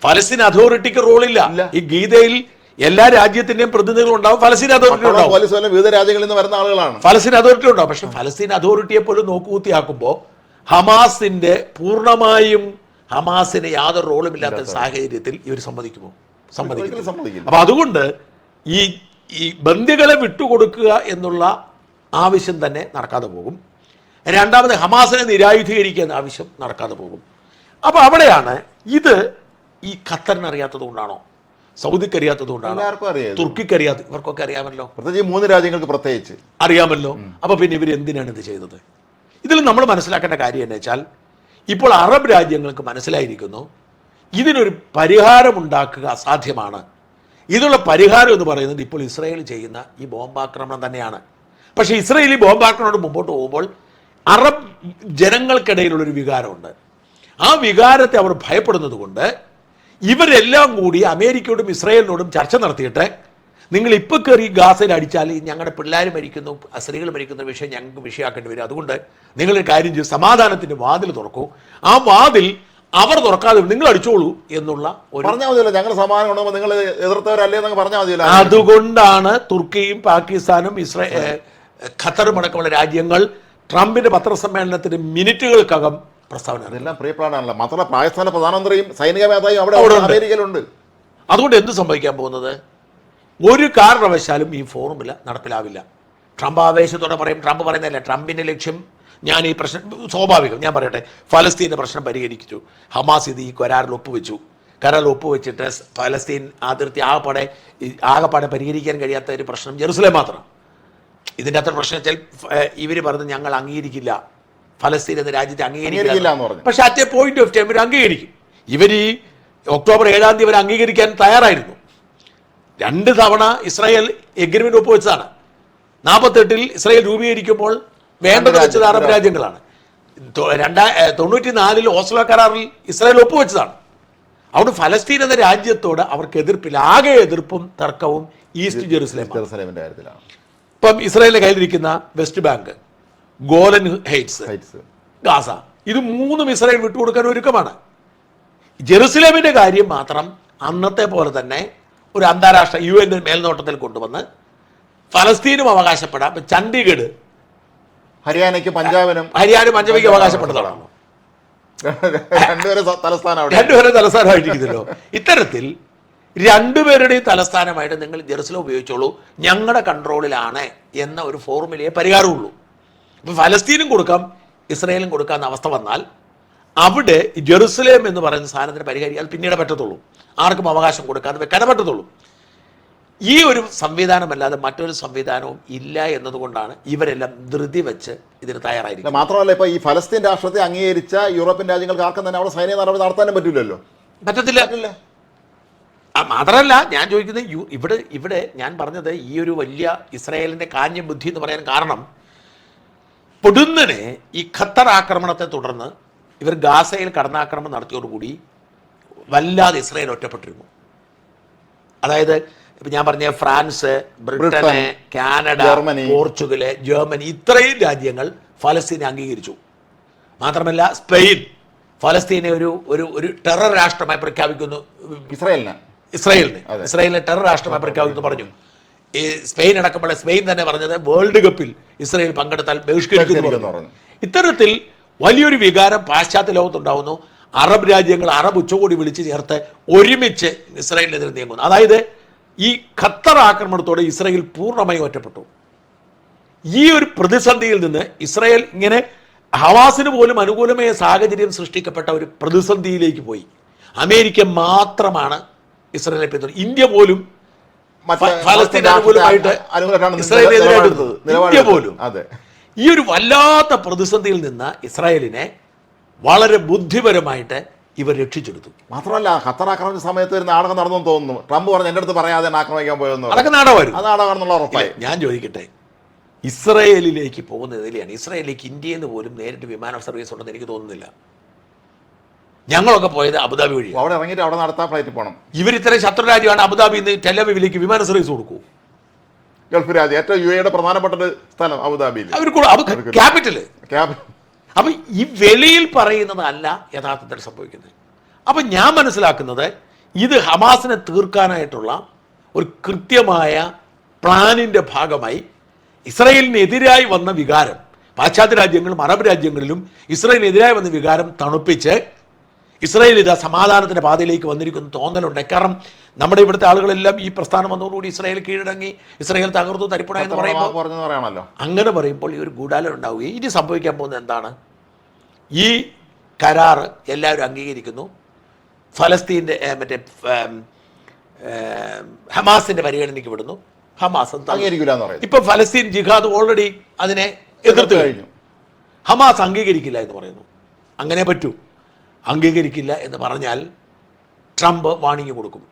ഫലസ്തീൻ അതോറിറ്റിക്ക് റോളില്ല. ഈ ഗീതയിൽ എല്ലാ രാജ്യത്തിന്റെയും പ്രതിനിധികൾ ഉണ്ടാവും, ഫലസ്തീൻ അതോറിറ്റി ഉണ്ടാവും. വിവിധ രാജ്യങ്ങളിൽ നിന്ന് വരുന്ന ആളുകളാണ്. ഫലസ്തീൻ അതോറിറ്റി ഉണ്ടാവും. പക്ഷെ ഫലസ്തീൻ അതോറിറ്റിയെ പോലും നോക്കുകൂത്തിയാക്കുമ്പോൾ ഹമാസിന്റെ പൂർണ്ണമായും ഹമാസിന് യാതൊരു റോളും ഇല്ലാത്ത സാഹചര്യത്തിൽ ഇവർ സമ്മതിക്കുമോ? സമ്മതിക്കില്ല. അപ്പൊ അതുകൊണ്ട് ഈ ബന്ദികളെ വിട്ടുകൊടുക്കുക എന്നുള്ള ആവശ്യം തന്നെ നടക്കാതെ പോകും. രണ്ടാമത് ഹമാസിനെ നിരായുധീകരിക്കുക എന്ന ആവശ്യം നടക്കാതെ പോകും. അപ്പൊ അവിടെയാണ് ഇത് ഈ ഖത്തറിന് അറിയാത്തത് കൊണ്ടാണോ, സൗദിക്ക് അറിയാത്തത് കൊണ്ടാണോ, തുർക്കിക്ക് അറിയാത്ത, ഇവർക്കൊക്കെ അറിയാമല്ലോ, പ്രത്യേകിച്ച് 3 രാജ്യങ്ങൾക്ക് പ്രത്യേകിച്ച് അറിയാമല്ലോ. അപ്പൊ പിന്നെ ഇവർ എന്തിനാണ് ഇത് ചെയ്തത്? ഇതിൽ നമ്മൾ മനസ്സിലാക്കേണ്ട കാര്യം എന്ന് വെച്ചാൽ, ഇപ്പോൾ അറബ് രാജ്യങ്ങൾക്ക് മനസ്സിലായിരിക്കുന്നു ഇതിനൊരു പരിഹാരമുണ്ടാക്കുക അസാധ്യമാണ്. ഇതിനുള്ള പരിഹാരം എന്ന് പറയുന്നത് ഇപ്പോൾ ഇസ്രായേൽ ചെയ്യുന്ന ഈ ബോംബാക്രമണം തന്നെയാണ്. പക്ഷേ ഇസ്രായേൽ ഈ ബോംബാക്രമണത്തോട് മുമ്പോട്ട് പോകുമ്പോൾ അറബ് ജനങ്ങൾക്കിടയിലുള്ളൊരു വികാരമുണ്ട്. ആ വികാരത്തെ അവർ ഭയപ്പെടുന്നത് കൊണ്ട് ഇവരെല്ലാം കൂടി അമേരിക്കയോടും ഇസ്രായേലിനോടും ചർച്ച നടത്തിയിട്ട്, നിങ്ങൾ ഇപ്പോൾ കയറി ഗാസയിൽ അടിച്ചാൽ ഞങ്ങളുടെ പിള്ളേർ മരിക്കുന്നു, സ്ത്രീകൾ മരിക്കുന്ന വിഷയം ഞങ്ങൾക്ക് വിഷയമാക്കേണ്ടി വരും. അതുകൊണ്ട് നിങ്ങളൊരു കാര്യം ചെയ്യും, സമാധാനത്തിൻ്റെ വാതിൽ തുറക്കൂ. ആ വാതിൽ അവർ തുറക്കാതെ നിങ്ങൾ അടിച്ചോളൂ എന്നുള്ള പറഞ്ഞാൽ മതിയല്ലോ. ഞങ്ങൾ സമാധാനം ഉണ്ടോ, നിങ്ങൾ എതിർത്തവരല്ലേ എന്നൊക്കെ പറഞ്ഞാൽ മതിയല്ലോ. അതുകൊണ്ടാണ് തുർക്കിയും പാകിസ്ഥാനും ഖത്തറും അടക്കമുള്ള രാജ്യങ്ങൾ ട്രംപിന്റെ പത്രസമ്മേളനത്തിന് മിനിറ്റുകൾക്കകം പ്രസ്താവന. അതെല്ലാം പ്രിയപ്പെടാനാണല്ലോ. മാത്രമല്ല പാകിസ്ഥാന്റെ പ്രധാനമന്ത്രിയും സൈനിക മേധാവിയും അവിടെ അമേരിക്കയിലുണ്ട്. അതുകൊണ്ട് എന്ത് സംഭവിക്കാൻ പോകുന്നത്? ഒരു കാരണവശാലും ഈ ഫോർമുല നടപ്പിലാവില്ല. ട്രംപ് ആവേശത്തോടെ പറയും, ട്രംപ് പറയുന്നതല്ല, ട്രംപിന്റെ ലക്ഷ്യം ഞാൻ ഈ പ്രശ്നം സ്വാഭാവികം, ഞാൻ പറയട്ടെ, ഫലസ്തീൻ്റെ പ്രശ്നം പരിഹരിച്ചു, ഹമാസ് ഇത് ഈ കരാറിൽ ഒപ്പുവെച്ചു. കരാറിൽ ഒപ്പുവെച്ചിട്ട് ഫലസ്തീൻ അതിർത്തി ആകെപ്പാടെ പരിഹരിക്കാൻ കഴിയാത്ത ഒരു പ്രശ്നം ജെറുസലേം മാത്രം. ഇതിൻ്റെ അത്ര പ്രശ്നം വെച്ചാൽ ഇവർ പറഞ്ഞ് ഞങ്ങൾ അംഗീകരിക്കില്ല, ഫലസ്തീൻ എന്ന രാജ്യത്തെ അംഗീകരിക്കില്ല. പക്ഷെ at A point of time ഇവർ അംഗീകരിക്കും. ഇവർ ഈ ഒക്ടോബർ 7-ാം തീയതി ഇവർ അംഗീകരിക്കാൻ തയ്യാറായിരുന്നു. 2 തവണ ഇസ്രായേൽ എഗ്രിമെന്റ് ഒപ്പുവെച്ചതാണ്. 48-ൽ ഇസ്രായേൽ രൂപീകരിക്കുമ്പോൾ വേണ്ടത് വെച്ചത് അറബ് രാജ്യങ്ങളാണ്. 94-ൽ ഓസ്ലോ കരാറിൽ ഇസ്രായേൽ ഒപ്പുവെച്ചതാണ്. അതുകൊണ്ട് ഫലസ്തീൻ എന്ന രാജ്യത്തോട് അവർക്ക് എതിർപ്പില്ല. ആകെ എതിർപ്പും തർക്കവും ഈസ്റ്റ് ജെറുസലേമിന്റെ കാര്യത്തിലാണ്. ഇപ്പം ഇസ്രായേലിന്റെ കയ്യിലിരിക്കുന്ന west bank, Golan heights, Gaza, ഇത് 3ഉം ഇസ്രായേൽ വിട്ടുകൊടുക്കാൻ ഒരുക്കമാണ്. ജെറുസലേമിന്റെ കാര്യം മാത്രം അന്നത്തെ പോലെ തന്നെ ഒരു അന്താരാഷ്ട്ര UN മേൽനോട്ടത്തിൽ കൊണ്ടുവന്ന് ഫലസ്തീനും അവകാശപ്പെടാം. ചണ്ഡീഗഡ് ഹരിയാനയ്ക്കും പഞ്ചാബിനും അവകാശപ്പെട്ടതാണല്ലോ. രണ്ടുപേരെ തലസ്ഥാനമായിട്ടിരിക്കുന്നല്ലോ. ഇത്തരത്തിൽ 2 പേരുടെയും തലസ്ഥാനമായിട്ട് നിങ്ങൾ ജെറുസലേം ഉപയോഗിച്ചോളൂ, ഞങ്ങളുടെ കൺട്രോളിലാണ് എന്ന ഒരു ഫോർമുലയെ പരിഹാരമുള്ളൂ. അപ്പം ഫലസ്തീനും കൊടുക്കാം, ഇസ്രായേലും കൊടുക്കാവുന്ന അവസ്ഥ വന്നാൽ അവിടെ ജെറുസലേം എന്ന് പറയുന്ന സാധനത്തിന് പരിഹരിക്കാൻ പിന്നീട് പറ്റത്തുള്ളൂ. ആർക്കും അവകാശം കൊടുക്കാതെ വെക്കാനേ പറ്റത്തുള്ളൂ. ഈ ഒരു സംവിധാനമല്ലാതെ മറ്റൊരു സംവിധാനവും ഇല്ല എന്നതുകൊണ്ടാണ് ഇവരെല്ലാം ധൃതി വെച്ച് ഇതിന് തയ്യാറായിരിക്കും. മാത്രമല്ല, ഇപ്പൊ ഈ ഫലസ്തീൻ രാഷ്ട്രത്തെ അംഗീകരിച്ച യൂറോപ്യൻ രാജ്യങ്ങൾക്ക് ആർക്കും തന്നെ അവിടെ സൈനിക നടപടി നടത്താനും പറ്റില്ലല്ലോ. പറ്റത്തില്ല. മാത്രമല്ല, ഞാൻ ചോദിക്കുന്നത് ഇവിടെ ഞാൻ പറഞ്ഞത് ഈ ഒരു വലിയ ഇസ്രായേലിന്റെ കാഞ്ഞ ബുദ്ധി എന്ന് പറയാൻ കാരണം, പൊടുന്നനെ ഈ ഖത്തർ ആക്രമണത്തെ തുടർന്ന് ഇവർ ഗാസയിൽ കടന്നാക്രമണം നടത്തിയോടുകൂടി വല്ലാതെ ഇസ്രായേൽ ഒറ്റപ്പെട്ടിരുന്നു. അതായത് ഇപ്പം ഞാൻ പറഞ്ഞ ഫ്രാൻസ്, ബ്രിട്ടന്, കാനഡ, പോർച്ചുഗല്, ജർമ്മനി, ഇത്രയും രാജ്യങ്ങൾ ഫലസ്തീനെ അംഗീകരിച്ചു. മാത്രമല്ല സ്പെയിൻ ഫലസ്തീനെ ഒരു ടെറർ രാഷ്ട്രമായി പ്രഖ്യാപിക്കുന്നു. ഇസ്രായേലിനെ ടെറർ രാഷ്ട്രമായി പ്രഖ്യാപിക്കുന്നു പറഞ്ഞു. ഈ സ്പെയിൻ അടക്കമുള്ള സ്പെയിൻ തന്നെ പറഞ്ഞത് വേൾഡ് കപ്പിൽ ഇസ്രായേൽ പങ്കെടുത്താൽ ബഹിഷ്കരിക്കുന്നു. ഇത്തരത്തിൽ വലിയൊരു വികാരം പാശ്ചാത്യ ലോകത്തുണ്ടാവുന്നു. അറബ് രാജ്യങ്ങൾ അറബ് ഉച്ചകോടി വിളിച്ച് ചേർത്ത് ഒരുമിച്ച് ഇസ്രായേലിനെതിരെ നീങ്ങുന്നു. അതായത് ഈ ഖത്തർ ആക്രമണത്തോടെ ഇസ്രായേൽ പൂർണ്ണമായും ഒറ്റപ്പെട്ടു. ഈ ഒരു പ്രതിസന്ധിയിൽ നിന്ന് ഇസ്രായേൽ ഇങ്ങനെ ഹമാസിന് പോലും അനുകൂലമായ സാഹചര്യം സൃഷ്ടിക്കപ്പെട്ട ഒരു പ്രതിസന്ധിയിലേക്ക് പോയി. അമേരിക്ക മാത്രമാണ് ഇസ്രായേലിനെ പിന്തുണ. ഇന്ത്യ പോലും ഫലസ്തീൻ അനുകൂലമായിട്ട് ഇസ്രായേലിനെതിരായിട്ട് ഇന്ത്യ പോലും ഈ ഒരു വല്ലാത്ത പ്രതിസന്ധിയിൽ നിന്ന് ഇസ്രായേലിനെ വളരെ ബുദ്ധിപരമായിട്ട് ഇവർ രക്ഷിച്ചെടുത്തു. മാത്രമല്ല ഖത്തർ ആക്രമണ സമയത്ത് ഒരു നാടകം നടന്നെന്ന് തോന്നുന്നു. ട്രംപ് പറഞ്ഞു എൻ്റെ അടുത്ത് പറയാതെ ആക്രമിക്കാൻ പോയെന്ന്. അതൊക്കെ നാടകമായിരുന്നു. അത് നാടകമാണെന്നുള്ള ഉറപ്പായി. ഞാൻ ചോദിക്കട്ടെ, ഇസ്രായേലിലേക്ക് പോകുന്നതിലെയാണ് ഇസ്രായേലിലേക്ക് ഇന്ത്യയിൽ നിന്ന് പോലും നേരിട്ട് വിമാന സർവീസ് ഉണ്ടെന്ന് എനിക്ക് തോന്നുന്നില്ല. ഞങ്ങളൊക്കെ പോയത് അബുദാബി വഴി. അവിടെ ഇറങ്ങിയിട്ട് അവിടെ നടത്താൻ ഫ്ലൈറ്റ് പോകണം. ഇവർ ഇത്രയും ശത്രു രാജ്യമാണ്. അബുദാബിയിൽ നിന്ന് ടെലവിലേക്ക് വിമാന സർവീസ് കൊടുക്കൂ. ഗൾഫ് രാജ്യം ഏറ്റവും UAE പ്രധാനപ്പെട്ട ഒരു സ്ഥലം അബുദാബിയിൽ. ക്യാപിറ്റല്. അപ്പൊ ഈ വെളിയിൽ പറയുന്നതല്ല യഥാർത്ഥത്തിൽ സംഭവിക്കുന്നത്. അപ്പൊ ഞാൻ മനസ്സിലാക്കുന്നത് ഇത് ഹമാസിനെ തീർക്കാനായിട്ടുള്ള ഒരു കൃത്യമായ പ്ലാനിന്റെ ഭാഗമായി ഇസ്രായേലിനെതിരായി വന്ന വികാരം പാശ്ചാത്യ രാജ്യങ്ങളും അറബ് രാജ്യങ്ങളിലും ഇസ്രായേലിനെതിരായി വന്ന വികാരം തണുപ്പിച്ച് ഇസ്രായേൽ ഇതാ സമാധാനത്തിന്റെ പാതയിലേക്ക് വന്നിരിക്കുന്ന തോന്നലുണ്ട്. കാരണം നമ്മുടെ ഇവിടുത്തെ ആളുകളെല്ലാം ഈ പ്രസ്ഥാനം വന്നതോടുകൂടി ഇസ്രായേൽ കീഴടങ്ങി, ഇസ്രായേൽ തകർത്തു തരിപ്പണ എന്ന് പറയുമ്പോൾ അങ്ങനെ പറയുമ്പോൾ ഈ ഒരു ഗൂഢാലോചന ഉണ്ടാവുകയും ഇനി സംഭവിക്കാൻ പോകുന്നത് എന്താണ്? ഈ കരാർ എല്ലാവരും അംഗീകരിക്കുന്നു. ഫലസ്തീൻ്റെ മറ്റേ ഹമാസിന്റെ പരിഗണനയ്ക്ക് വിടുന്നു. ഹമാസ് ഇപ്പൊ ഫലസ്തീൻ ജിഹാദ് ഓൾറെഡി അതിനെ എതിർത്ത് കഴിഞ്ഞു. ഹമാസ് അംഗീകരിക്കില്ല എന്ന് പറയുന്നു. അങ്ങനെ പറ്റൂ. അംഗീകരിക്കില്ല എന്ന് പറഞ്ഞാൽ ട്രംപ് വാണിംഗ് കൊടുക്കും.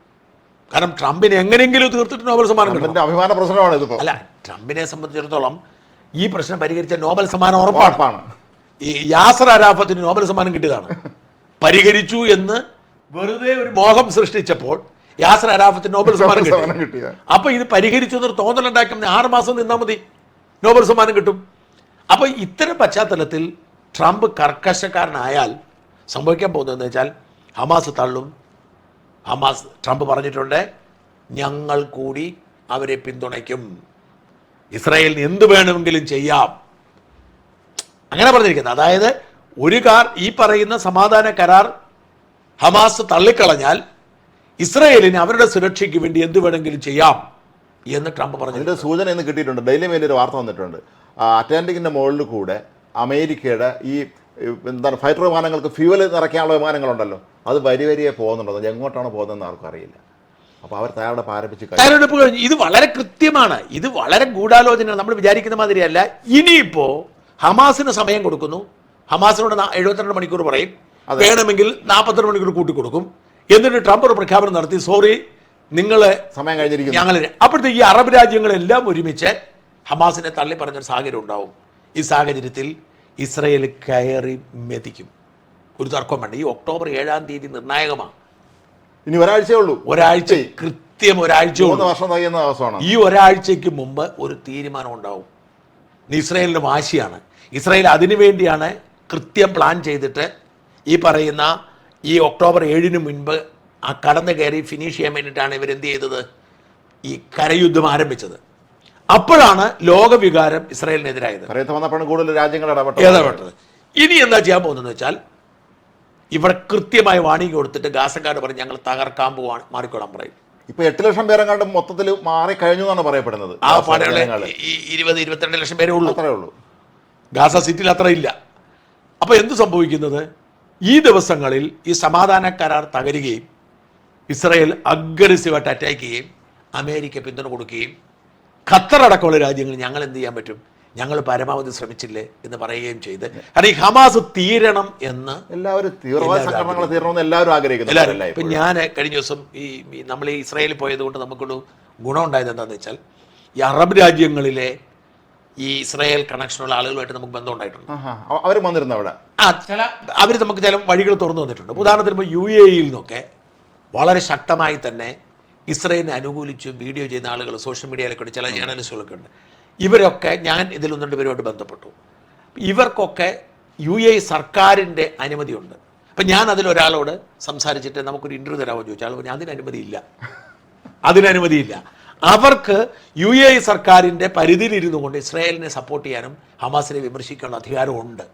കാരണം ട്രംപിനെ എങ്ങനെയെങ്കിലും തീർത്തിട്ട് നോബൽ സമ്മാനം കിട്ടും. അഭിമാന പ്രശ്നമാണ് ഇത്. അല്ല, ട്രംപിനെ സംബന്ധിച്ചിടത്തോളം ഈ പ്രശ്നം പരിഹരിച്ച നോബൽ സമ്മാനം ഉറപ്പാണ്. ഈ യാസർ അറാഫത്തിന് നോബൽ സമ്മാനം കിട്ടിയതാണ്. പരിഹരിച്ചു എന്ന് വെറുതെ ഒരു മോഹം സൃഷ്ടിച്ചപ്പോൾ യാസർ അറാഫത്തിന് നോബൽ സമ്മാനം കിട്ടി. അപ്പൊ ഇത് പരിഹരിച്ചു എന്നൊരു തോന്നലുണ്ടാക്കുന്ന 6 മാസം നിന്നാൽ മതി, നോബൽ സമ്മാനം കിട്ടും. അപ്പൊ ഇത്തരം പശ്ചാത്തലത്തിൽ ട്രംപ് കർക്കശക്കാരനായാൽ സംഭവിക്കാൻ പോകുന്നതെന്ന് വെച്ചാൽ ഹമാസ് തള്ളും. ട്രംപ് പറഞ്ഞിട്ടുണ്ട്, ഞങ്ങൾ കൂടി അവരെ പിന്തുണയ്ക്കും, ഇസ്രായേലിന് എന്ത് വേണമെങ്കിലും ചെയ്യാം, അങ്ങനെ പറഞ്ഞിരിക്കുന്നത്. അതായത് ഈ പറയുന്ന സമാധാന കരാർ ഹമാസ് തള്ളിക്കളഞ്ഞാൽ ഇസ്രായേലിന് അവരുടെ സുരക്ഷയ്ക്ക് വേണ്ടി എന്ത് വേണമെങ്കിലും ചെയ്യാം എന്ന് ട്രംപ് പറഞ്ഞു. ഇതിന്റെ സൂചന ഇന്ന് കിട്ടിയിട്ടുണ്ട്. ഡെയിലി മെയിലൊരു വാർത്ത വന്നിട്ടുണ്ട്. അറ്റ്ലാന്റിക്കിന്റെ മുകളിൽ കൂടെ അമേരിക്കയുടെ ഈ എന്താണ് ഫൈറ്റർ വിമാനങ്ങൾക്ക് ഫ്യൂവൽ നിറയ്ക്കാനുള്ള വിമാനങ്ങളുണ്ടല്ലോ, അത് വരിയെ പോകുന്നുണ്ടോ, അത് എങ്ങോട്ടാണ് പോകുന്നതെന്ന് ആർക്കും അറിയില്ല. അപ്പോൾ അവർ തയ്യാറെടുപ്പ് ആരംഭിച്ചു. ഇത് വളരെ കൃത്യമാണ്. ഇത് വളരെ ഗൂഢാലോചന. നമ്മൾ വിചാരിക്കുന്ന മാതിരിയല്ല. ഇനിയിപ്പോ ഹമാസിന് സമയം കൊടുക്കുന്നു. ഹമാസിനോട് 72 മണിക്കൂർ പറയും, വേണമെങ്കിൽ 42 മണിക്കൂർ കൂട്ടിക്കൊടുക്കും. എന്നിട്ട് ട്രംപ് ഒരു പ്രഖ്യാപനം നടത്തി, സോറി നിങ്ങളെ സമയം കഴിഞ്ഞിരിക്കുന്നു ഞങ്ങൾ. അപ്പോഴത്തേക്ക് ഈ അറബ് രാജ്യങ്ങളെല്ലാം ഒരുമിച്ച് ഹമാസിനെ തള്ളി പറഞ്ഞൊരു സാഹചര്യം ഉണ്ടാവും. ഈ സാഹചര്യത്തിൽ ഇസ്രായേൽ കയറി മെതിക്കും. ഒരു തർക്കം വേണ്ട. ഈ ഒക്ടോബർ 7-ാം തീയതി നിർണായകമാണ്. ഇനി ഒരാഴ്ചയേ ഉള്ളൂ. കൃത്യം ഒരാഴ്ച. ഈ ഒരാഴ്ചയ്ക്ക് മുമ്പ് ഒരു തീരുമാനം ഉണ്ടാവും. ഇസ്രായേലിൻ്റെ വാശിയാണ്. ഇസ്രായേൽ അതിനു വേണ്ടിയാണ് കൃത്യം പ്ലാൻ ചെയ്തിട്ട് ഈ പറയുന്ന ഈ ഒക്ടോബർ 7-ന് മുൻപ് ആ കടന്നു കയറി ഫിനിഷ് ചെയ്യാൻ വേണ്ടിയിട്ടാണ് ഇവരെന്ത് ചെയ്തത്, ഈ കരയുദ്ധം ആരംഭിച്ചത്. അപ്പോഴാണ് ലോകവികാരം ഇസ്രായേലിനെതിരായത്. കൂടുതൽ രാജ്യങ്ങൾ ഇടപെട്ടത്. ഇനി എന്താ ചെയ്യാൻ പോകുന്നതെന്ന് വെച്ചാൽ ഇവിടെ കൃത്യമായി വാണിംഗ് കൊടുത്തിട്ട് ഗാസക്കാർ പറഞ്ഞ് ഞങ്ങൾ തകർക്കാൻ പോവാണ്, മാറിക്കോളാൻ പറയും. ഇപ്പൊ 8 ലക്ഷം പേരെങ്ങാണ്ട് മൊത്തത്തിൽ മാറി കഴിഞ്ഞു എന്നാണ് പറയപ്പെടുന്നത്. ആ പടകളെ 20-22 ലക്ഷം പേരേ ഉള്ളൂ. അത്രേ ഉള്ളൂ. ഗാസ സിറ്റിയിൽ അത്ര ഇല്ല. അപ്പൊ എന്ത് സംഭവിക്കുന്നത്, ഈ ദിവസങ്ങളിൽ ഈ സമാധാന കരാർ തകരുകയും ഇസ്രായേൽ അഗ്രസീവായിട്ട് അറ്റാക്ക് ചെയ്യുകയും അമേരിക്ക പിന്തുണ കൊടുക്കുകയും ഖത്തർ അടക്കമുള്ള രാജ്യങ്ങൾ ഞങ്ങൾ എന്ത് ചെയ്യാൻ പറ്റും, ഞങ്ങൾ പരമാവധി ശ്രമിച്ചില്ലേ എന്ന് പറയുകയും ചെയ്ത്. കാരണം ഈ ഹമാസ് തീരണം എന്ന് എല്ലാവരും എല്ലാവരും ആഗ്രഹിക്കുന്നു. ഇപ്പം ഞാൻ കഴിഞ്ഞ ദിവസം നമ്മൾ ഈ ഇസ്രായേലിൽ പോയത് കൊണ്ട് നമുക്കൊരു ഗുണം ഉണ്ടായത് എന്താണെന്ന് വെച്ചാൽ ഈ അറബ് രാജ്യങ്ങളിലെ ഈ ഇസ്രായേൽ കണക്ഷനുള്ള ആളുകളുമായിട്ട് നമുക്ക് ബന്ധം ഉണ്ടായിട്ടുണ്ട്. അവർ വന്നിരുന്നു അവിടെ. അവർ നമുക്ക് ചില വഴികൾ തുറന്നു വന്നിട്ടുണ്ട്. ഉദാഹരണത്തിന് ഇപ്പോൾ UAE-യിൽ നിന്നൊക്കെ വളരെ ശക്തമായി തന്നെ ഇസ്രായേലിനെ അനുകൂലിച്ച് വീഡിയോ ചെയ്യുന്ന ആളുകൾ സോഷ്യൽ മീഡിയയിലൊക്കെ ഉണ്ട്, ചില ജേർണലിസ്റ്റുകളൊക്കെ ഉണ്ട്. ഇവരൊക്കെ ഞാൻ ഇതിൽ 1-2 പേരുമായിട്ട് ബന്ധപ്പെട്ടു. ഇവർക്കൊക്കെ UAE സർക്കാരിൻ്റെ അനുമതിയുണ്ട്. അപ്പം ഞാൻ അതിലൊരാളോട് സംസാരിച്ചിട്ട് നമുക്കൊരു ഇൻ്റർവ്യൂ തരാമോ ചോദിച്ചാൽ അതിനനുമതിയില്ല. അവർക്ക് UAE സർക്കാരിൻ്റെ പരിധിയിലിരുന്നു കൊണ്ട് ഇസ്രായേലിനെ സപ്പോർട്ട് ചെയ്യാനും ഹമാസിനെ വിമർശിക്കാനുള്ള അധികാരമുണ്ട്.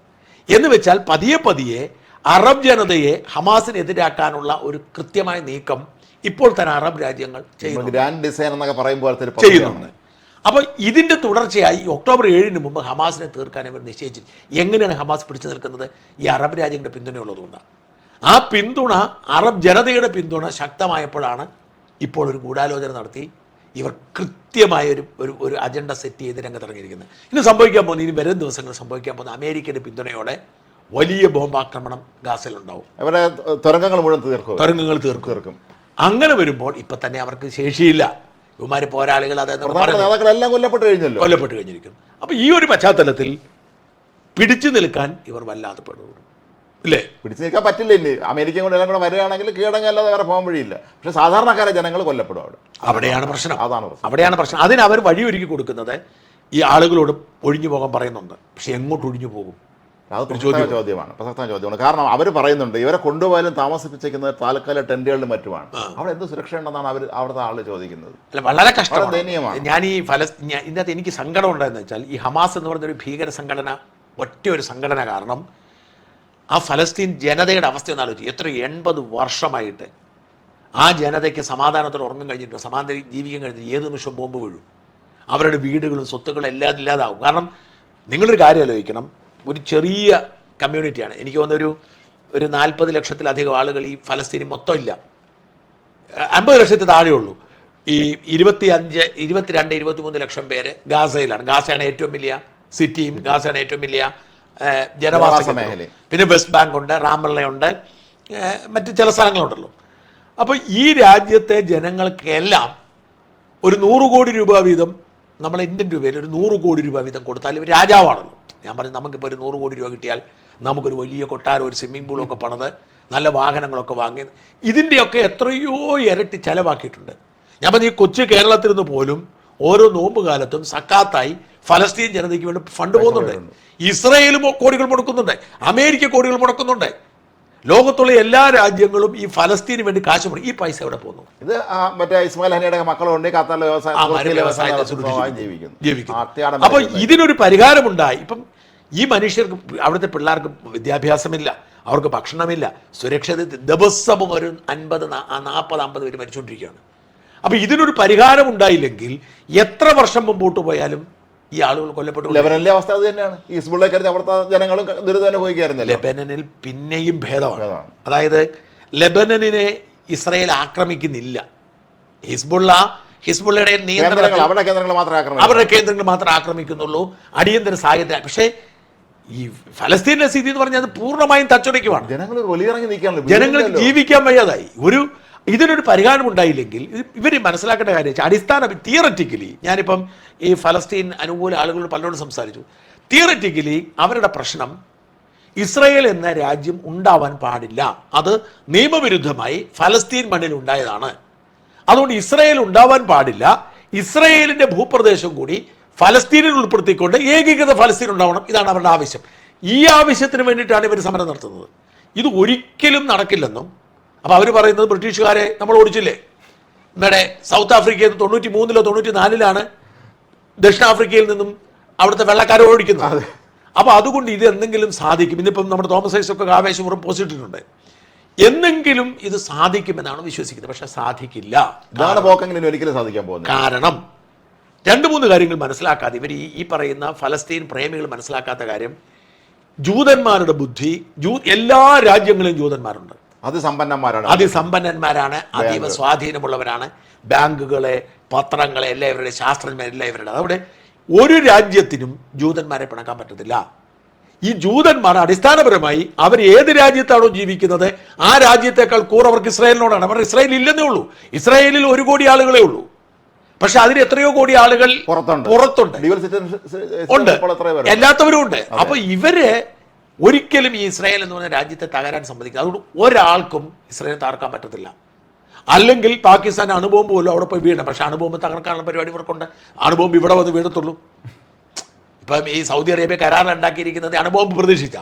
എന്ന് വെച്ചാൽ പതിയെ പതിയെ അറബ് ജനതയെ ഹമാസിനെതിരാക്കാനുള്ള ഒരു കൃത്യമായ നീക്കം ഇപ്പോൾ തന്നെ അറബ് രാജ്യങ്ങൾ ചെയ്യുന്നുണ്ട്. അപ്പോൾ ഇതിൻ്റെ തുടർച്ചയായി ഒക്ടോബർ 7 മുമ്പ് ഹമാസിനെ തീർക്കാൻ ഇവർ നിശ്ചയിച്ചു. എങ്ങനെയാണ് ഹമാസ് പിടിച്ചു നിൽക്കുന്നത്? ഈ അറബ് രാജ്യങ്ങളുടെ പിന്തുണയുള്ളതുകൊണ്ടാണ്. ആ പിന്തുണ, അറബ് ജനതയുടെ പിന്തുണ ശക്തമായപ്പോഴാണ് ഇപ്പോൾ ഒരു ഗൂഢാലോചന നടത്തി ഇവർ കൃത്യമായ ഒരു അജണ്ട സെറ്റ് ചെയ്ത് രംഗത്തിറങ്ങിയിരിക്കുന്നത്. ഇനി സംഭവിക്കാൻ പോകുന്നത്, ഇനി വരും ദിവസങ്ങൾ സംഭവിക്കാൻ പോകുന്ന അമേരിക്കയുടെ പിന്തുണയോടെ വലിയ ബോംബാക്രമണം ഗാസയിലുണ്ടാവും. അവരെ തുരങ്കങ്ങൾ മുഴുവൻ തീർക്കും. അങ്ങനെ വരുമ്പോൾ ഇപ്പൊ തന്നെ അവർക്ക് ശേഷിയില്ല. ഇവന്മാര് പോരാളികൾ കൊല്ലപ്പെട്ട് കഴിഞ്ഞിരിക്കുന്നു. അപ്പൊ ഈ ഒരു പശ്ചാത്തലത്തിൽ പിടിച്ചു നിൽക്കാൻ ഇവർ വല്ലാതെ പെടും. ഇല്ലേ? പിടിച്ചു നിൽക്കാൻ പറ്റില്ല. ഇനി അമേരിക്ക കൊണ്ട് എല്ലാം കൂടെ വരികയാണെങ്കിൽ കീഴടങ്ങല്ലാതെ വേറെ പോകാൻ വഴിയില്ല. പക്ഷെ സാധാരണക്കാരെ ജനങ്ങൾ കൊല്ലപ്പെടും അവിടെയാണ് പ്രശ്നം. അവിടെയാണ് പ്രശ്നം. അതിന് അവർ വഴിയൊരുക്കി കൊടുക്കുന്നത് ഈ ആളുകളോട് ഒഴിഞ്ഞു പോകാൻ പറയുന്നുണ്ട്. പക്ഷെ എങ്ങോട്ട് ഒഴിഞ്ഞു പോകും? അത് പ്രസക്തമായ ചോദ്യമാണ്. കാരണം അവർ പറയുന്നുണ്ട് ഇവരെ കൊണ്ടുപോയാലും താമസിപ്പിച്ചിരിക്കുന്നത് താൽക്കാലിക ടെന്റുകളിലും മറ്റുമാണ്. അവിടെ എന്ത് സുരക്ഷ ഉണ്ടെന്നാണ് അവിടുത്തെ ആള് ചോദിക്കുന്നത്. അല്ല, വളരെ കഷ്ടമാണ്, ദയനീയമാണ്. ഞാൻ ഈ ഇതിനകത്ത് എനിക്ക് സങ്കടം ഉണ്ടായെന്ന് വെച്ചാൽ ഈ ഹമാസ് എന്ന് പറയുന്നൊരു ഭീകര സംഘടന, ഒറ്റ ഒരു സംഘടന കാരണം ആ ഫലസ്തീൻ ജനതയുടെ അവസ്ഥ ഒന്ന് ആലോചിച്ചു. എത്ര 80 വർഷമായിട്ട് ആ ജനതയ്ക്ക് സമാധാനത്തോടെ ഉറങ്ങാൻ കഴിഞ്ഞിട്ടുണ്ട്, സമാധാനം ജീവിക്കാൻ കഴിഞ്ഞിട്ട് ഏത് നിമിഷം ബോംബ് വീഴും. അവരുടെ വീടുകളും സ്വത്തുക്കളും എല്ലാം ഇല്ലാതാവും. കാരണം നിങ്ങളൊരു കാര്യം ആലോചിക്കണം, ഒരു ചെറിയ കമ്മ്യൂണിറ്റിയാണ്. എനിക്ക് തോന്നുന്നൊരു 40 ലക്ഷത്തിലധികം ആളുകൾ ഈ ഫലസ്തീനി മൊത്തം ഇല്ല. 50 ലക്ഷത്തിൽ താഴെയുള്ളൂ. ഈ 25, 22, 23 ലക്ഷം പേര് ഗാസയിലാണ്. ഗാസയാണ് ഏറ്റവും വലിയ സിറ്റിയും, ഗാസയാണ് ഏറ്റവും വലിയ ജനവാസ മേഖല. പിന്നെ വെസ്റ്റ് ബാങ്ക് ഉണ്ട്, റാമല്ലയുണ്ട്, മറ്റ് ചില സ്ഥലങ്ങളുണ്ടല്ലോ. അപ്പോൾ ഈ രാജ്യത്തെ ജനങ്ങൾക്കെല്ലാം ഒരു 100 കോടി രൂപ വീതം, നമ്മളെ ഇന്ത്യൻ രൂപയിൽ ഒരു 100 കോടി രൂപ വീതം കൊടുത്താൽ ഇവർ രാജാവാണല്ലോ. ഞാൻ പറഞ്ഞു, നമുക്കിപ്പോൾ ഒരു 100 കോടി രൂപ കിട്ടിയാൽ നമുക്കൊരു വലിയ കൊട്ടാരം, ഒരു സ്വിമ്മിംഗ് പൂളൊക്കെ പണിത് നല്ല വാഹനങ്ങളൊക്കെ വാങ്ങി ഇതിൻ്റെയൊക്കെ എത്രയോ ഇരട്ടി ചെലവാക്കിയിട്ടുണ്ട്. ഞാൻ പറഞ്ഞു, ഈ കൊച്ചു കേരളത്തിൽ നിന്ന് പോലും ഓരോ നോമ്പ് കാലത്തും സക്കാത്തായി ഫലസ്തീൻ ജനതയ്ക്ക് വേണ്ടി ഫണ്ട് പോകുന്നുണ്ട്. ഇസ്രായേലും കോടികൾ മുടക്കുന്നുണ്ട്, അമേരിക്ക കോടികൾ മുടക്കുന്നുണ്ട്. ലോകത്തുള്ള എല്ലാ രാജ്യങ്ങളും ഈ ഫലസ്തീന് വേണ്ടി കാശ് മുടക്കും. ഈ പൈസ എവിടെ പോകുന്നു? ഇത് മറ്റേ ഇസ്മായിൽ ഹനിയുടെ മക്കളുണ്ട്, ഖത്തറിലെ ജീവിക്കും. അപ്പൊ ഇതിനൊരു പരിഹാരമുണ്ടായി. ഇപ്പം ഈ മനുഷ്യർക്ക്, അവിടുത്തെ പിള്ളേർക്ക് വിദ്യാഭ്യാസമില്ല, അവർക്ക് ഭക്ഷണമില്ല, സുരക്ഷിത ദിവസവും ഒരു 50-40 പേര് മരിച്ചുകൊണ്ടിരിക്കുകയാണ്. അപ്പൊ ഇതിനൊരു പരിഹാരം ഉണ്ടായില്ലെങ്കിൽ എത്ര വർഷം മുമ്പോട്ട് പോയാലും ഈ ആളുകൾ കൊല്ലപ്പെട്ടു. ലെബനനിലെ അവസ്ഥ അത് തന്നെയാണ്. ഹിസ്ബുള്ളക്കാരുടെ അവിടുത്തെ ജനങ്ങളും ദുരിതം അനുഭവിക്കാറുണ്ട്. ലെബനനിൽ പിന്നെയും ഭേദമാണ്. അതായത് ലെബനനെ ഇസ്രായേൽ ആക്രമിക്കുന്നില്ല. ഹിസ്ബുള്ളയുടെ നിയന്ത്രണങ്ങൾ അവരുടെ കേന്ദ്രങ്ങൾ മാത്രമേ ആക്രമിക്കുന്നുള്ളൂ, അടിയന്തര സാഹചര്യം. പക്ഷേ ഈ ഫലസ്തീനിലെ സ്ഥിതി എന്ന് പറഞ്ഞാൽ അത് പൂർണ്ണമായും തച്ചുടയ്ക്കുവാണ്. ജനങ്ങൾ ജീവിക്കാൻ വയ്യാതായി. ഇതിനൊരു പരിഹാരം ഉണ്ടായില്ലെങ്കിൽ ഇവർ മനസ്സിലാക്കേണ്ട കാര്യം വെച്ചാൽ അടിസ്ഥാന തിയററ്റിക്കലി, ഞാനിപ്പം ഈ ഫലസ്തീൻ അനുകൂല ആളുകളോട് പലരോടും സംസാരിച്ചു. തിയററ്റിക്കലി അവരുടെ പ്രശ്നം ഇസ്രായേൽ എന്ന രാജ്യം ഉണ്ടാവാൻ പാടില്ല, അത് നിയമവിരുദ്ധമായി ഫലസ്തീൻ മണ്ണിൽ ഉണ്ടായതാണ്. അതുകൊണ്ട് ഇസ്രായേൽ ഉണ്ടാവാൻ പാടില്ല, ഇസ്രായേലിന്റെ ഭൂപ്രദേശം കൂടി ഫലസ്തീനിൽ ഉൾപ്പെടുത്തിക്കൊണ്ട് ഏകീകൃത ഫലസ്തീൻ ഉണ്ടാവണം. ഇതാണ് അവരുടെ ആവശ്യം. ഈ ആവശ്യത്തിന് വേണ്ടിയിട്ടാണ് ഇവർ സമരം നടത്തുന്നത്. ഇത് ഒരിക്കലും നടക്കില്ലെന്നും, അപ്പോൾ അവർ പറയുന്നത് ബ്രിട്ടീഷുകാരെ നമ്മൾ ഓടിച്ചില്ലേ, നമ്മുടെ സൗത്ത് ആഫ്രിക്കയിൽ 93-ലോ 94-ലാണ് ദക്ഷിണാഫ്രിക്കയിൽ നിന്നും അവിടുത്തെ വെള്ളക്കാരെ ഓടിക്കുന്നത്. അപ്പോൾ അതുകൊണ്ട് ഇത് എന്തെങ്കിലും സാധിക്കും. ഇന്നിപ്പം നമ്മുടെ തോമസ് ഐസക്കൊക്കെ ആവേശപൂർവ്വം പോസ്റ്റ് ഇട്ടിട്ടുണ്ട്. എന്നെങ്കിലും ഇത് സാധിക്കുമെന്നാണ് വിശ്വസിക്കുന്നത്. പക്ഷെ സാധിക്കില്ല. ഒരിക്കലും സാധിക്കാൻ പോകുന്നത് കാരണം 2-3 കാര്യങ്ങൾ മനസ്സിലാക്കാതെ ഇവർ ഈ പറയുന്ന ഫലസ്തീൻ പ്രേമികൾ മനസ്സിലാക്കാത്ത കാര്യം, ജൂതന്മാരുടെ ബുദ്ധി, എല്ലാ രാജ്യങ്ങളിലും ജൂതന്മാരുണ്ട്, അതിസമ്പന്നന്മാരാണ്, അതീവ സ്വാധീനമുള്ളവരാണ്. ബാങ്കുകളെ, പത്രങ്ങളെ, എല്ലാവരുടെ ശാസ്ത്രജ്ഞരെല്ലാം ഇവരുടെ. അവിടെ ഒരു രാജ്യത്തിനും ജൂതന്മാരെ പിണക്കാൻ പറ്റത്തില്ല. ഈ ജൂതന്മാർ അടിസ്ഥാനപരമായി അവർ ഏത് രാജ്യത്താണോ ജീവിക്കുന്നത് ആ രാജ്യത്തേക്കാൾ കൂർ അവർക്ക് ഇസ്രായേലിനോടാണ്. അവർ ഇസ്രായേൽ ഇല്ലെന്നേ ഉള്ളൂ. ഇസ്രായേലിൽ 1 കോടി ആളുകളേ ഉള്ളൂ. പക്ഷെ അതിന് എത്രയോ കോടി ആളുകൾ പുറത്തുണ്ട്, ഉണ്ട്, എല്ലാത്തവരും ഉണ്ട്. അപ്പൊ ഇവര് ഒരിക്കലും ഈ ഇസ്രായേൽ എന്ന് പറഞ്ഞ രാജ്യത്തെ തകരാൻ സമ്മതിക്കുക. അതുകൊണ്ട് ഒരാൾക്കും ഇസ്രായേൽ തകർക്കാൻ പറ്റത്തില്ല. അല്ലെങ്കിൽ പാകിസ്ഥാൻ അണുബോംബ് പോലും അവിടെ പോയി വീഴണം. പക്ഷെ അണുബോംബ് തകർക്കാനുള്ള പരിപാടി ഇവർക്കുണ്ട്. അണുബോംബ് ഇവിടെ വന്ന് വീഴത്തുള്ളൂ. ഇപ്പം ഈ സൗദി അറേബ്യ കരാറിലുണ്ടാക്കിയിരിക്കുന്നത് അണുബോംബ് പ്രതീക്ഷിച്ച.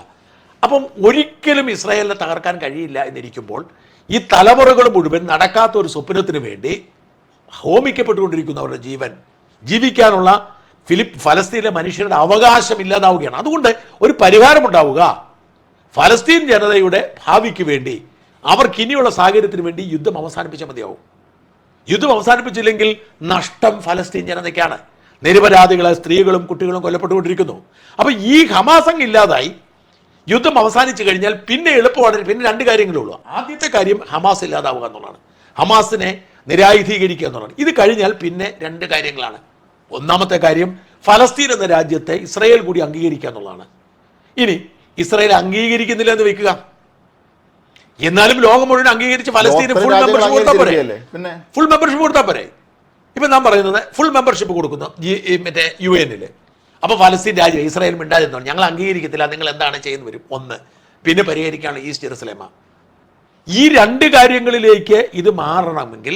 അപ്പം ഒരിക്കലും ഹോമിക്കപ്പെട്ടുകൊണ്ടിരിക്കുന്നു അവരുടെ ജീവൻ. ജീവിക്കാനുള്ള ഫലസ്തീനിലെ മനുഷ്യരുടെ അവകാശം ഇല്ലാതാവുകയാണ്. അതുകൊണ്ട് ഒരു പരിഹാരമുണ്ടാവുക. ഫലസ്തീൻ ജനതയുടെ ഭാവിക്ക് വേണ്ടി, അവർക്ക് ഇനിയുള്ള സാഹചര്യത്തിന് വേണ്ടി യുദ്ധം അവസാനിപ്പിച്ചാൽ മതിയാവും. യുദ്ധം അവസാനിപ്പിച്ചില്ലെങ്കിൽ നഷ്ടം ഫലസ്തീൻ ജനതയ്ക്കാണ്. നിരപരാധികളെ സ്ത്രീകളും കുട്ടികളും കൊല്ലപ്പെട്ടുകൊണ്ടിരിക്കുന്നു. അപ്പോൾ ഈ ഹമാസ് അങ്ങ് ഇല്ലാതായി യുദ്ധം അവസാനിച്ചു കഴിഞ്ഞാൽ പിന്നെ എളുപ്പമാണ്. പിന്നെ രണ്ട് കാര്യങ്ങളേ ഉള്ളൂ. ആദ്യത്തെ കാര്യം ഹമാസ് ഇല്ലാതാവുക എന്നുള്ളതാണ്, ഹമാസിനെ നിരായുധീകരിക്കുക എന്നുള്ളതാണ്. ഇത് കഴിഞ്ഞാൽ പിന്നെ രണ്ട് കാര്യങ്ങളാണ്. ഒന്നാമത്തെ കാര്യം ഫലസ്തീൻ എന്ന രാജ്യത്തെ ഇസ്രായേൽ കൂടി അംഗീകരിക്കുക എന്നുള്ളതാണ്. ഇനി ഇസ്രായേൽ അംഗീകരിക്കുന്നില്ല എന്ന് വെക്കുക, എന്നാലും ലോകം മുഴുവൻ അംഗീകരിച്ച് ഫലസ്തീന് ഫുൾ മെമ്പർഷിപ്പ് കൊടുത്താൽ പോരെ? ഫുൾ മെമ്പർഷിപ്പ് കൊടുത്താൽ പോരെ? ഇപ്പം നാം പറയുന്നത് ഫുൾ മെമ്പർഷിപ്പ് കൊടുക്കുന്നു മറ്റേ UN. അപ്പോൾ ഫലസ്തീൻ രാജ്യം ഇസ്രായേൽ മിണ്ടാതിരുന്നോ, ഞങ്ങൾ അംഗീകരിക്കത്തില്ല, നിങ്ങൾ എന്താണ് ചെയ്യുന്ന വരും. ഒന്ന്, പിന്നെ പരിഹരിക്കാനുള്ള ഈസ്റ്റ് ജെറുസലേമ. ഈ രണ്ട് കാര്യങ്ങളിലേക്ക് ഇത് മാറണമെങ്കിൽ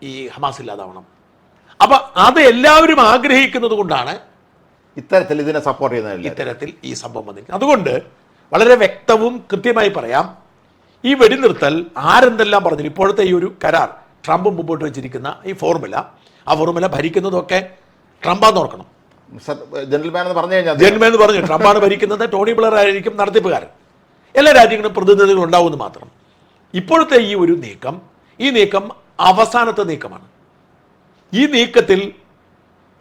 ഈ ഹമാസ് ഇല്ലാതാവണം. അപ്പൊ അത് എല്ലാവരും ആഗ്രഹിക്കുന്നത് കൊണ്ടാണ് ഇത്തരത്തിൽ ഇതിനെ സപ്പോർട്ട് ചെയ്യുന്നത്, ഇത്തരത്തിൽ ഈ സംഭവം വന്നിരിക്കുന്നത്. അതുകൊണ്ട് വളരെ വ്യക്തവും കൃത്യമായി പറയാം, ഈ വെടിനിർത്തൽ ആരെന്തെല്ലാം പറഞ്ഞു, ഇപ്പോഴത്തെ ഈ ഒരു കരാർ ട്രംപ് മുമ്പോട്ട് വെച്ചിരിക്കുന്ന ഈ ഫോർമുല, ആ ഫോർമുല ഭരിക്കുന്നതൊക്കെ ട്രംപാന്ന് ഓർക്കണം. ജെന്റിൽമാൻ എന്ന് പറഞ്ഞു കഴിഞ്ഞാൽ ജെന്റിൽമാൻ എന്ന് പറഞ്ഞു ട്രംപാണ് ഭരിക്കുന്നത്, ടോണി ബ്ലെയർ ആയിരിക്കും നടത്തിപ്പുകാരൻ. എല്ലാ രാജ്യങ്ങളും പ്രതിനിധികൾ ഉണ്ടാവുമെന്ന് മാത്രം. ഇപ്പോഴത്തെ ഈ ഒരു നീക്കം, ഈ നീക്കം അവസാനത്തെ നീക്കമാണ്. ഈ നീക്കത്തിൽ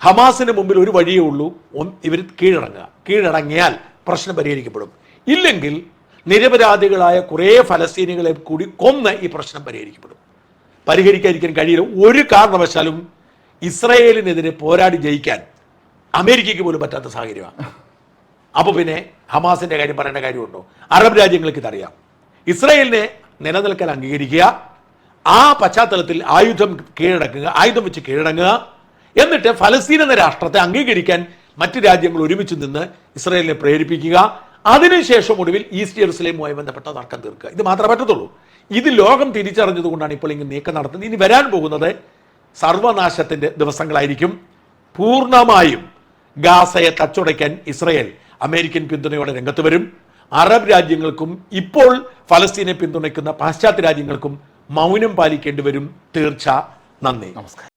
ഹമാസിന് മുമ്പിൽ ഒരു വഴിയേ ഉള്ളൂ, ഇവർ കീഴടങ്ങിയാൽ പ്രശ്നം പരിഹരിക്കപ്പെടും. ഇല്ലെങ്കിൽ നിരപരാധികളായ കുറേ ഫലസ്തീനികളെ കൂടി കൊന്ന് ഈ പ്രശ്നം പരിഹരിക്കാതിരിക്കാൻ കഴിയില്ല. ഒരു കാരണവശാലും ഇസ്രായേലിനെതിരെ പോരാടി ജയിക്കാൻ അമേരിക്കയ്ക്ക് പോലും പറ്റാത്ത സാഹചര്യമാണ്. അപ്പോൾ പിന്നെ ഹമാസിന്റെ കാര്യം പറയേണ്ട കാര്യമുണ്ടോ? അറബ് രാജ്യങ്ങൾക്ക് ഇതറിയാം. ഇസ്രായേലിനെ നിലനിൽക്കാൻ അംഗീകരിക്കുക, ആ പശ്ചാത്തലത്തിൽ ആയുധം വെച്ച് കീഴടങ്ങുക, എന്നിട്ട് ഫലസ്തീൻ എന്ന രാഷ്ട്രത്തെ അംഗീകരിക്കാൻ മറ്റ് രാജ്യങ്ങൾ ഒരുമിച്ച് നിന്ന് ഇസ്രായേലിനെ പ്രേരിപ്പിക്കുക. അതിനുശേഷം ഒടുവിൽ ഈസ്റ്റ് ജെറുസലേമുമായി ബന്ധപ്പെട്ട തർക്കം തീർക്കുക. ഇത് മാത്രമേ പറ്റത്തുള്ളൂ. ഇത് ലോകം തിരിച്ചറിഞ്ഞതുകൊണ്ടാണ് ഇപ്പോൾ ഇങ്ങനെ നീക്കം നടത്തുന്നത്. ഇനി വരാൻ പോകുന്നത് സർവനാശത്തിന്റെ ദിവസങ്ങളായിരിക്കും. പൂർണ്ണമായും ഗാസയെ തച്ചുടയ്ക്കാൻ ഇസ്രായേൽ അമേരിക്കൻ പിന്തുണയോടെ രംഗത്ത് വരും. അറബ് രാജ്യങ്ങൾക്കും ഇപ്പോൾ ഫലസ്തീനെ പിന്തുണയ്ക്കുന്ന പാശ്ചാത്യ രാജ്യങ്ങൾക്കും മൗനം പാലിക്കേണ്ടി വരും. തീർച്ച. നന്ദി, നമസ്കാരം.